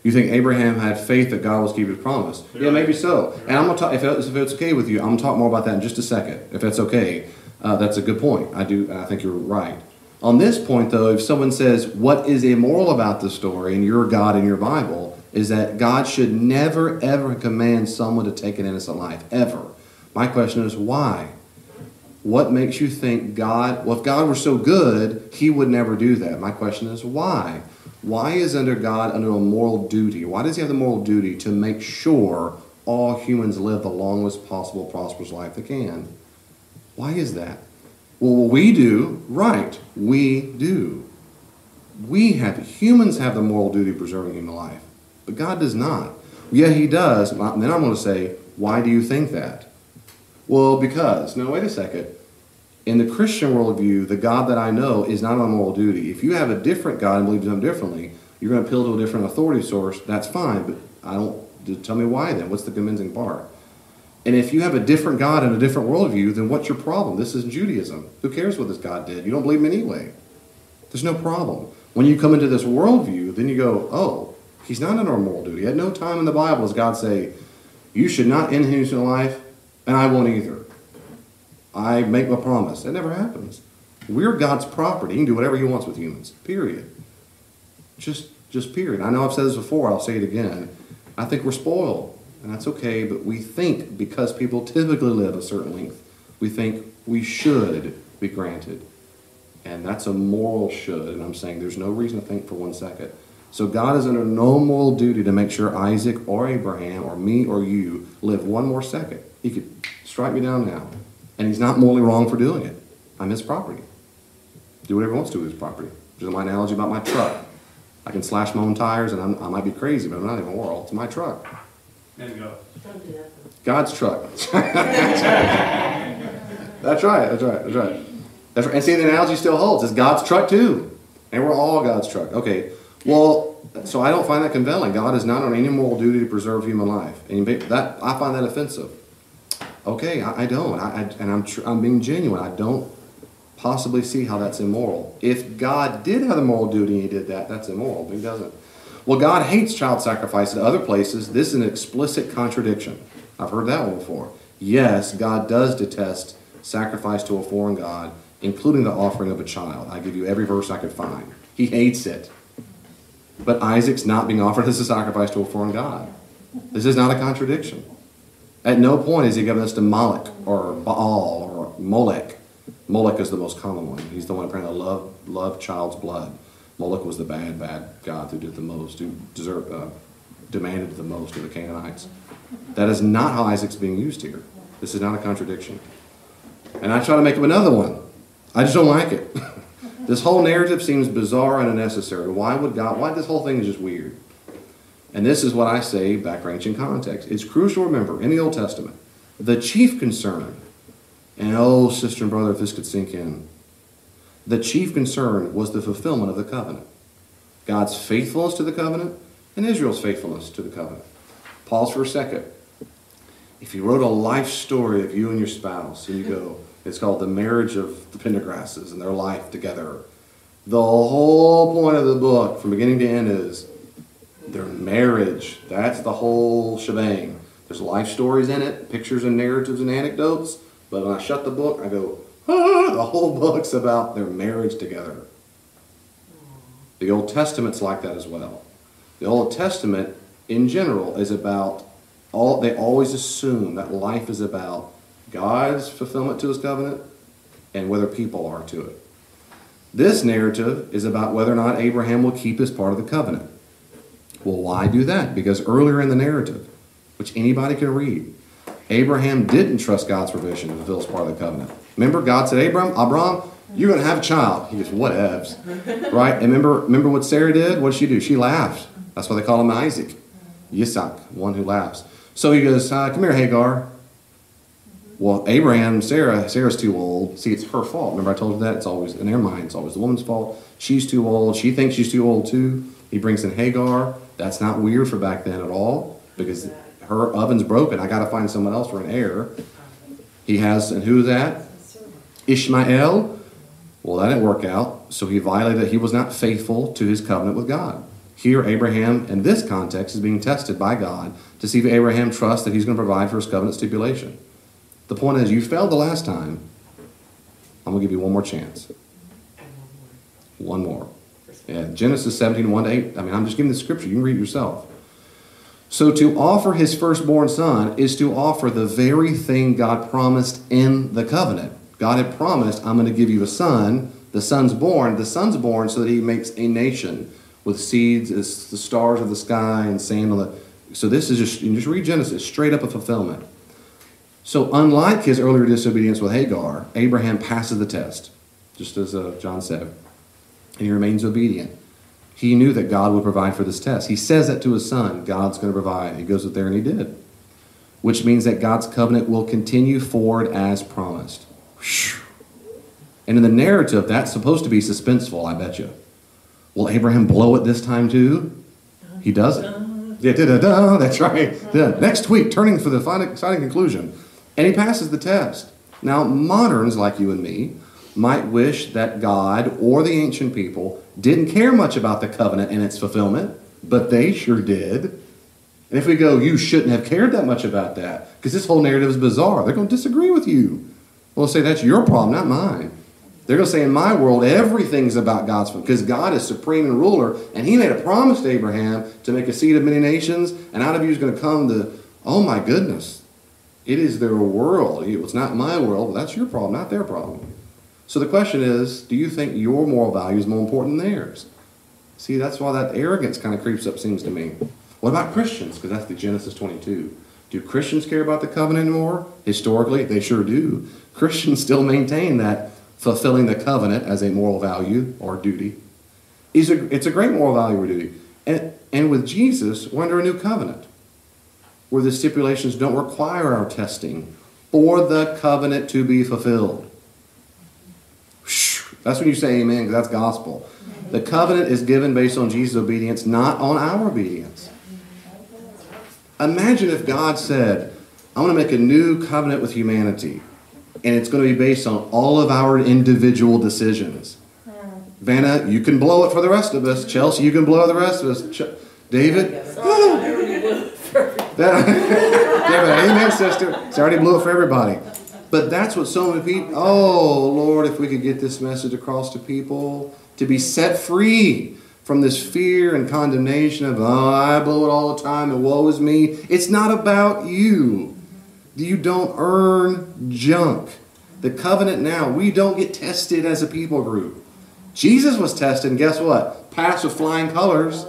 You think Abraham had faith that God was keeping his promise? Yeah, maybe so. And I'm gonna talk, if it's okay with you, I'm gonna talk more about that in just a second. If that's okay, that's a good point. I think you're right. On this point, though, if someone says what is immoral about the story and your God in your Bible is that God should never ever command someone to take an innocent life ever. My question is why? What makes you think God? Well, if God were so good, He would never do that. My question is why? Why is God under a moral duty? Why does He have the moral duty to make sure all humans live the longest possible prosperous life they can? Why is that? Well, we do. Right. We do. Humans have the moral duty of preserving human life. But God does not. Yeah, He does. Then I'm going to say, why do you think that? Well, because, no, wait a second. In the Christian worldview, the God that I know is not on moral duty. If you have a different God and believe in Him differently, you're going to appeal to a different authority source, that's fine. But tell me why then. What's the convincing part? And if you have a different God and a different worldview, then what's your problem? This is Judaism. Who cares what this God did? You don't believe Him anyway. There's no problem. When you come into this worldview, then you go, oh, He's not under moral duty. At no time in the Bible does God say, you should not end human life, and I won't either. I make my promise. That never happens. We're God's property. He can do whatever He wants with humans. Period. Just period. I know I've said this before. I'll say it again. I think we're spoiled, and that's okay, but we think because people typically live a certain length, we think we should be granted. And that's a moral should, and I'm saying there's no reason to think for 1 second. So God is under no moral duty to make sure Isaac or Abraham or me or you live one more second. He could strike me down now. And He's not morally wrong for doing it. I'm His property. Do whatever He wants to with His property. There's my analogy about my truck. I can slash my own tires, and I might be crazy, but I'm not even moral. It's my truck. And go. God's truck. That's right. And see, the analogy still holds. It's God's truck too. And we're all God's truck. Okay. Well, so I don't find that compelling. God is not on any moral duty to preserve human life. And I find that offensive. Okay, I don't. I'm being genuine. I don't possibly see how that's immoral. If God did have a moral duty and He did that, that's immoral, but He doesn't. Well, God hates child sacrifice in other places. This is an explicit contradiction. I've heard that one before. Yes, God does detest sacrifice to a foreign God, including the offering of a child. I give you every verse I could find. He hates it. But Isaac's not being offered as a sacrifice to a foreign God. This is not a contradiction. At no point is He given us to Moloch or Baal or Molech. Molech is the most common one. He's the one apparently that loved child's blood. Moloch was the bad God who did the most, who demanded the most of the Canaanites. That is not how Isaac's being used here. This is not a contradiction. And I try to make up another one. I just don't like it. This whole narrative seems bizarre and unnecessary. Why this whole thing is just weird. And this is what I say back range context. It's crucial to remember, in the Old Testament, the chief concern, and oh, sister and brother, if this could sink in, the chief concern was the fulfillment of the covenant. God's faithfulness to the covenant and Israel's faithfulness to the covenant. Pause for a second. If you wrote a life story of you and your spouse, and you go, it's called The Marriage of the Pendergrasses and their life together. The whole point of the book, from beginning to end, is their marriage. That's the whole shebang. There's life stories in it, pictures and narratives and anecdotes. But when I shut the book, I go, the whole book's about their marriage together. The Old Testament's like that as well. The Old Testament, in general, is about they always assume that life is about God's fulfillment to His covenant and whether people are to it. This narrative is about whether or not Abraham will keep his part of the covenant. Well, why do that? Because earlier in the narrative, which anybody can read, Abraham didn't trust God's provision to fulfill his part of the covenant. Remember, God said, Abraham, you're going to have a child. He goes, whatevs. Right? And remember what Sarah did? What did she do? She laughed. That's why they call him Isaac. Yitzhak, one who laughs. So he goes, come here, Hagar. Well, Abraham, Sarah's too old. See, it's her fault. Remember I told you that? It's always, in their mind, it's always the woman's fault. She's too old. She thinks she's too old too. He brings in Hagar. That's not weird for back then at all, because her oven's broken. I got to find someone else for an heir. He has, and who is that? Ishmael, well, that didn't work out, so he violated, he was not faithful to his covenant with God. Here, Abraham, in this context, is being tested by God to see if Abraham trusts that he's going to provide for his covenant stipulation. The point is, you failed the last time. I'm going to give you one more chance. One more. Yeah, Genesis 17, 1-8. I mean, I'm just giving the scripture. You can read it yourself. So to offer his firstborn son is to offer the very thing God promised in the covenant. God had promised, I'm going to give you a son. The son's born. The son's born so that he makes a nation with seeds as the stars of the sky and sand on the... So this is just, you just read Genesis, straight up a fulfillment. So unlike his earlier disobedience with Hagar, Abraham passes the test, just as John said, and he remains obedient. He knew that God would provide for this test. He says that to his son, God's going to provide. He goes up there and he did, which means that God's covenant will continue forward as promised. And in the narrative, that's supposed to be suspenseful, I bet you. Will Abraham blow it this time too? He doesn't. Yeah, da-da-da, that's right. Yeah. Next week, turning for the exciting conclusion. And he passes the test. Now, moderns like you and me might wish that God or the ancient people didn't care much about the covenant and its fulfillment, but they sure did. And if we go, you shouldn't have cared that much about that, because this whole narrative is bizarre, they're going to disagree with you. We'll say, that's your problem, not mine. They're going to say, in my world, everything's about God's will, because God is supreme and ruler, and he made a promise to Abraham to make a seed of many nations, and out of you is going to come the, oh my goodness, it is their world. It's not my world, but that's your problem, not their problem. So the question is, do you think your moral value is more important than theirs? See, that's why that arrogance kind of creeps up, seems to me. What about Christians? Because that's the Genesis 22. Do Christians care about the covenant anymore? Historically, they sure do. Christians still maintain that fulfilling the covenant as a moral value or duty. It's a great moral value or duty. And with Jesus, we're under a new covenant where the stipulations don't require our testing for the covenant to be fulfilled. That's when you say amen, because that's gospel. The covenant is given based on Jesus' obedience, not on our obedience. Imagine if God said, I'm going to make a new covenant with humanity, and it's going to be based on all of our individual decisions. Vanna, you can blow it for the rest of us. Chelsea, you can blow the rest of us. David? Amen, sister. It's already blew it for everybody. But that's what so many people, oh, Lord, if we could get this message across to people, to be set free from this fear and condemnation of, oh, I blow it all the time and woe is me. It's not about you. You don't earn junk. The covenant now, we don't get tested as a people group. Jesus was tested, and guess what? Passed with flying colors,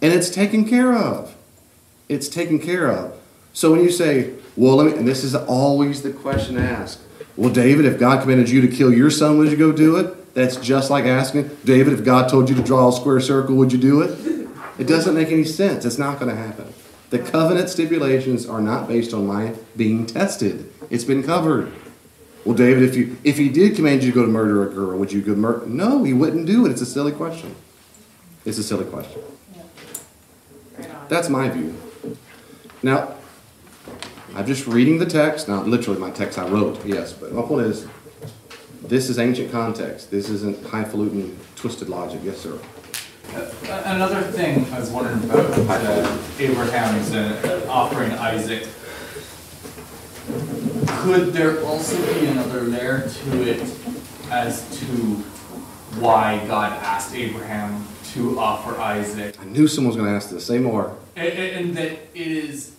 and it's taken care of. It's taken care of. So when you say, well, and this is always the question asked. Well, David, if God commanded you to kill your son, would you go do it? That's just like asking, David, if God told you to draw a square circle, would you do it? It doesn't make any sense. It's not going to happen. The covenant stipulations are not based on my being tested. It's been covered. Well, David, if he did command you to go to murder a girl, would you go murder? No, he wouldn't do it. It's a silly question. It's a silly question. That's my view. Now, I'm just reading the text. Now, literally my text I wrote, yes. But my point is, this is ancient context. This isn't highfalutin, twisted logic. Yes, sir. Another thing I was wondering about Abraham's offering Isaac. Could there also be another layer to it as to why God asked Abraham to offer Isaac? I knew someone was going to ask this. Say more. And that it is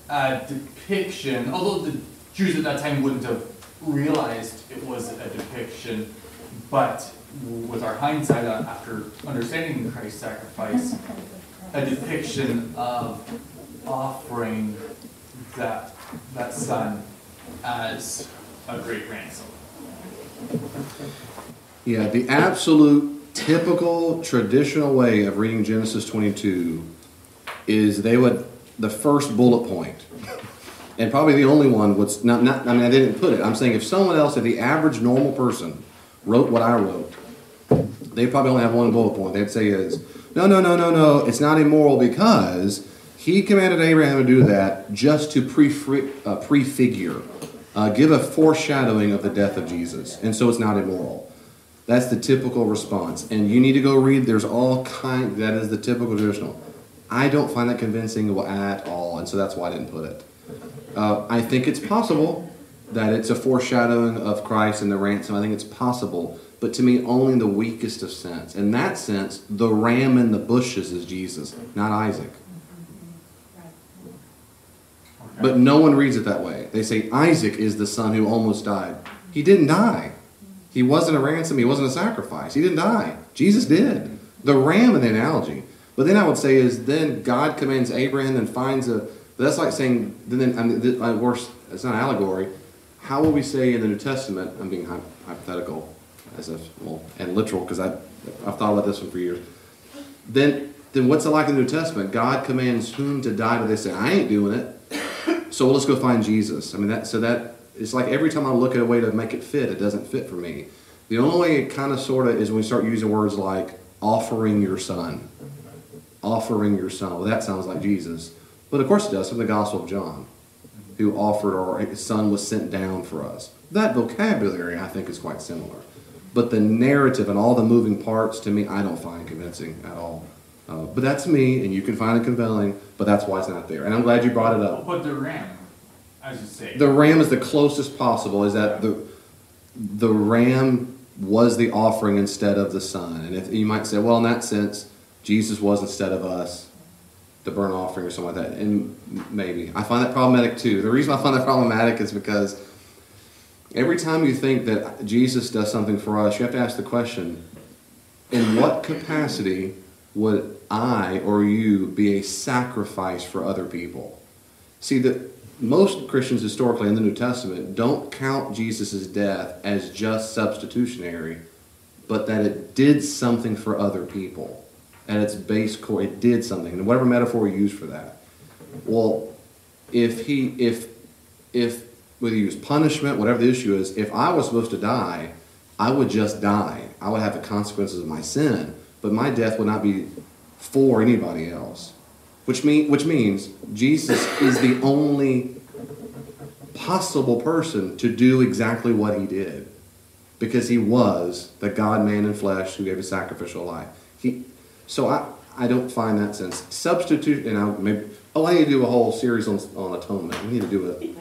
a depiction, although the Jews at that time wouldn't have realized it was a depiction, but with our hindsight after understanding Christ's sacrifice, a depiction of offering that son as a great ransom. Yeah, the absolute typical traditional way of reading Genesis 22 is the first bullet point, and probably the only one was I mean, I didn't put it. I'm saying if the average normal person wrote what I wrote, they probably only have one bullet point. They'd say is, no, it's not immoral because he commanded Abraham to do that just to prefigure give a foreshadowing of the death of Jesus, and so it's not immoral. That's the typical response. And you need to go read, there's all kinds, that is the typical traditional. I don't find that convincing at all, and so that's why I didn't put it. I think it's possible that it's a foreshadowing of Christ and the ransom. I think it's possible, but to me, only in the weakest of sense. In that sense, the ram in the bushes is Jesus, not Isaac. But no one reads it that way. They say Isaac is the son who almost died. He didn't die. He wasn't a ransom. He wasn't a sacrifice. He didn't die. Jesus did. The ram in the analogy. But then I would say is then God commands Abraham and finds a... That's like saying, worse, it's not allegory. How will we say in the New Testament, I'm being hypothetical as if, and literal, because I've thought about this one for years. Then what's it like in the New Testament? God commands whom to die, but they say, I ain't doing it. So let's go find Jesus. I mean, it's like every time I look at a way to make it fit, it doesn't fit for me. The only way it kind of sort of is when we start using words like offering your son. Offering your son. Well, that sounds like Jesus. But of course it does from the Gospel of John, who offered, or his son was sent down for us. That vocabulary, I think, is quite similar. But the narrative and all the moving parts, to me, I don't find convincing at all. But that's me, and you can find it compelling, but that's why it's not there. And I'm glad you brought it up. But the ram, as you say. The ram is the closest possible, is that the ram was the offering instead of the son. And if you might say, well, in that sense, Jesus was instead of us, the burnt offering or something like that. And maybe. I find that problematic too. The reason I find that problematic is because every time you think that Jesus does something for us, you have to ask the question, in what capacity would I or you be a sacrifice for other people? See, most Christians historically in the New Testament don't count Jesus' death as just substitutionary, but that it did something for other people. At its base core, it did something. And whatever metaphor you use for that. Well, if whether you use punishment, whatever the issue is, if I was supposed to die, I would just die. I would have the consequences of my sin, but my death would not be for anybody else. Which means Jesus is the only possible person to do exactly what he did, because he was the God-man in flesh who gave a sacrificial life. So I don't find that sense. Substitute, and I need to do a whole series on atonement. We need to do it.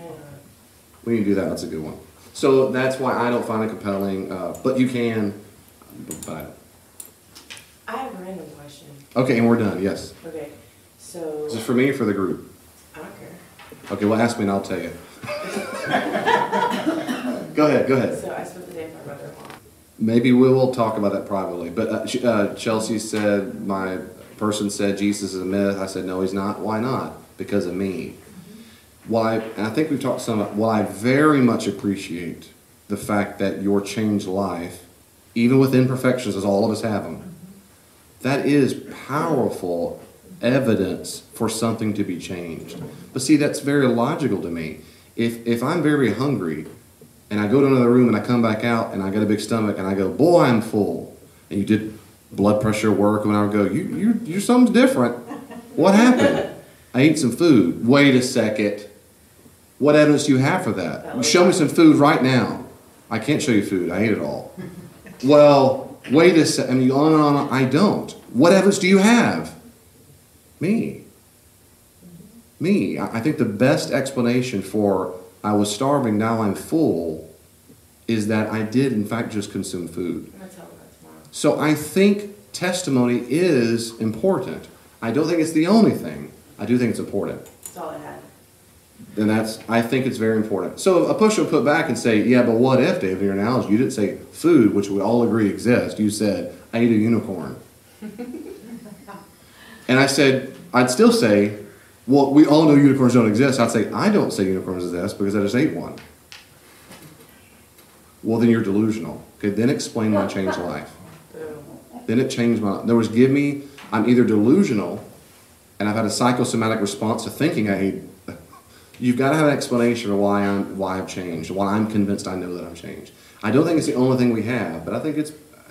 We need to do that. That's a good one. So that's why I don't find it compelling. But you can. But I have a random question. Okay, and we're done. Yes. Okay, so. Is this for me or for the group? I don't care. Okay, well, ask me and I'll tell you. Go ahead. So I spent the day with my mother-in-law. Maybe we will talk about that privately. But Chelsea said, my person said Jesus is a myth. I said, no, he's not. Why not? Because of me. Why? And I think we've talked some about, well, I very much appreciate the fact that your changed life, even with imperfections, as all of us have them, that is powerful evidence for something to be changed. But see, that's very logical to me. If I'm very hungry, and I go to another room and I come back out and I got a big stomach and I go, boy, I'm full. And you did blood pressure work and I would go, you're something different. What happened? I ate some food. Wait a second. What evidence do you have for that? Show me some food right now. I can't show you food. I ate it all. Well, wait a second. I mean, on and on. I don't. What evidence do you have? Me. I think the best explanation for I was starving, now I'm full, is that I did, in fact, just consume food. So I think testimony is important. I don't think it's the only thing. I do think it's important. That's all I had. And I think it's very important. So a pusher will put back and say, yeah, but what if, Dave, in your analogy, you didn't say food, which we all agree exists. You said, I ate a unicorn. And I said, I'd still say, well, we all know unicorns don't exist. I'd say, I don't say unicorns exist because I just ate one. Well, then you're delusional. Okay, then explain my changed life. Then it changed my... In other words, I'm either delusional and I've had a psychosomatic response to thinking I ate... You've got to have an explanation for why I've changed, why I'm convinced I know that I've changed. I don't think it's the only thing we have, but I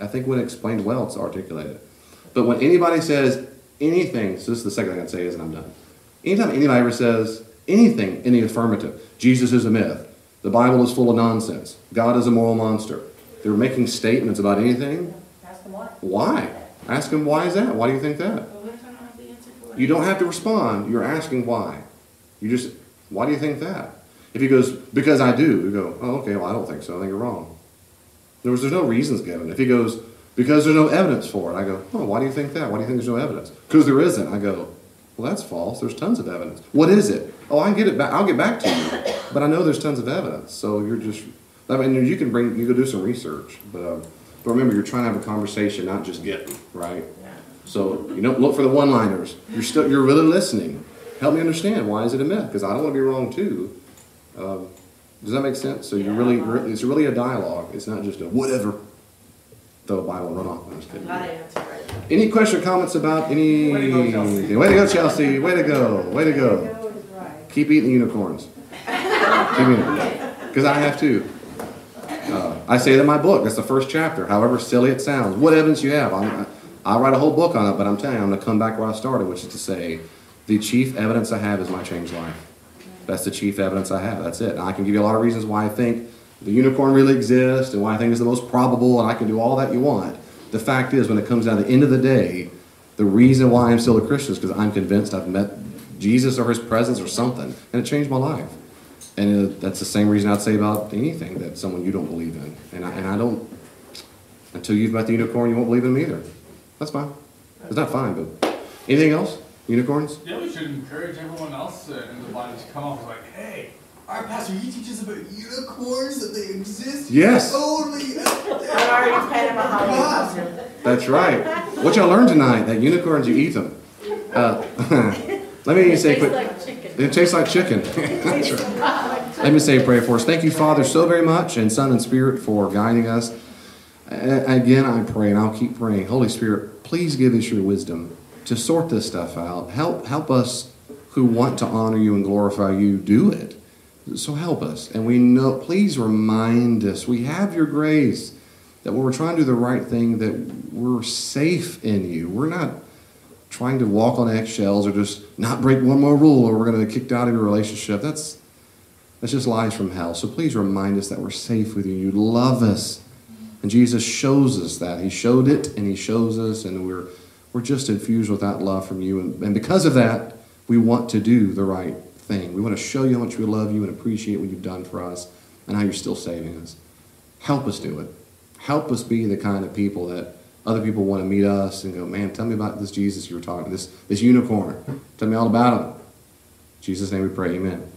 think when explained well, it's articulated. But when anybody says anything, so this is the second thing I'd say is, and I'm done. Anytime anybody ever says anything in the affirmative, Jesus is a myth, The Bible is full of nonsense. God is a moral monster. They're making statements about anything. Ask them why. Why? Ask them, why is that? Why do you think that? But what if I don't have the answer for it? You don't have to respond. You're asking why. You just, why do you think that? If he goes, because I do, you go, oh, okay, well, I don't think so. I think you're wrong. There's no reasons given. If he goes, because there's no evidence for it, I go, oh, why do you think that? Why do you think there's no evidence? Because there isn't. I go, well, that's false. There's tons of evidence. What is it? Oh, I can get it back. I'll get back to you. But I know there's tons of evidence. So you're just, I mean, you can go do some research. But remember, you're trying to have a conversation, not just getting, right? Yeah. So you don't look for the one-liners. You're really listening. Help me understand, why is it a myth? Because I don't want to be wrong too. Does that make sense? So it's really a dialogue. It's not just a whatever. Throw a Bible and run off. I'm just kidding. Not an answer right now. Any question or comments about any? Way to go, Chelsea. Way to go, Chelsea. Way to go. Way to go. Go is right. Keep eating unicorns. Keep eating them. Because I have to. I say that in my book. That's the first chapter. However silly it sounds. What evidence you have? I'll write a whole book on it, but I'm telling you, I'm going to come back where I started, which is to say, the chief evidence I have is my changed life. That's the chief evidence I have. That's it. And I can give you a lot of reasons why I think the unicorn really exists and why I think it's the most probable, and I can do all that you want. The fact is, when it comes down to the end of the day, the reason why I'm still a Christian is because I'm convinced I've met Jesus or his presence or something, and it changed my life. And that's the same reason I'd say about anything that someone you don't believe in. And I don't, until you've met the unicorn, you won't believe in them either. That's fine. It's not fine, but anything else? Unicorns? Yeah, we should encourage everyone else in the body to come up and like, hey, our pastor, you teach us about unicorns, that they exist? Yes. Totally. I already paid him a holiday. That's right. What y'all learned tonight, that unicorns, you eat them. Let me say quick. Like chicken. It tastes like chicken. That's right. Let me say a prayer for us. Thank you, Father, so very much, and Son and Spirit, for guiding us. Again, I pray, and I'll keep praying. Holy Spirit, please give us your wisdom to sort this stuff out. Help us who want to honor you and glorify you do it. So help us. And we know, please remind us, we have your grace, that when we're trying to do the right thing, that we're safe in you. We're not trying to walk on eggshells or just not break one more rule or we're going to get kicked out of your relationship. That's just lies from hell. So please remind us that we're safe with you. You love us. And Jesus shows us that. He showed it and he shows us, and we're just infused with that love from you. And because of that, we want to do the right thing. We want to show you how much we love you and appreciate what you've done for us and how you're still saving us. Help us do it. Help us be the kind of people that other people want to meet us and go, man, tell me about this Jesus you were talking, this unicorn. Tell me all about him. In Jesus' name we pray, amen.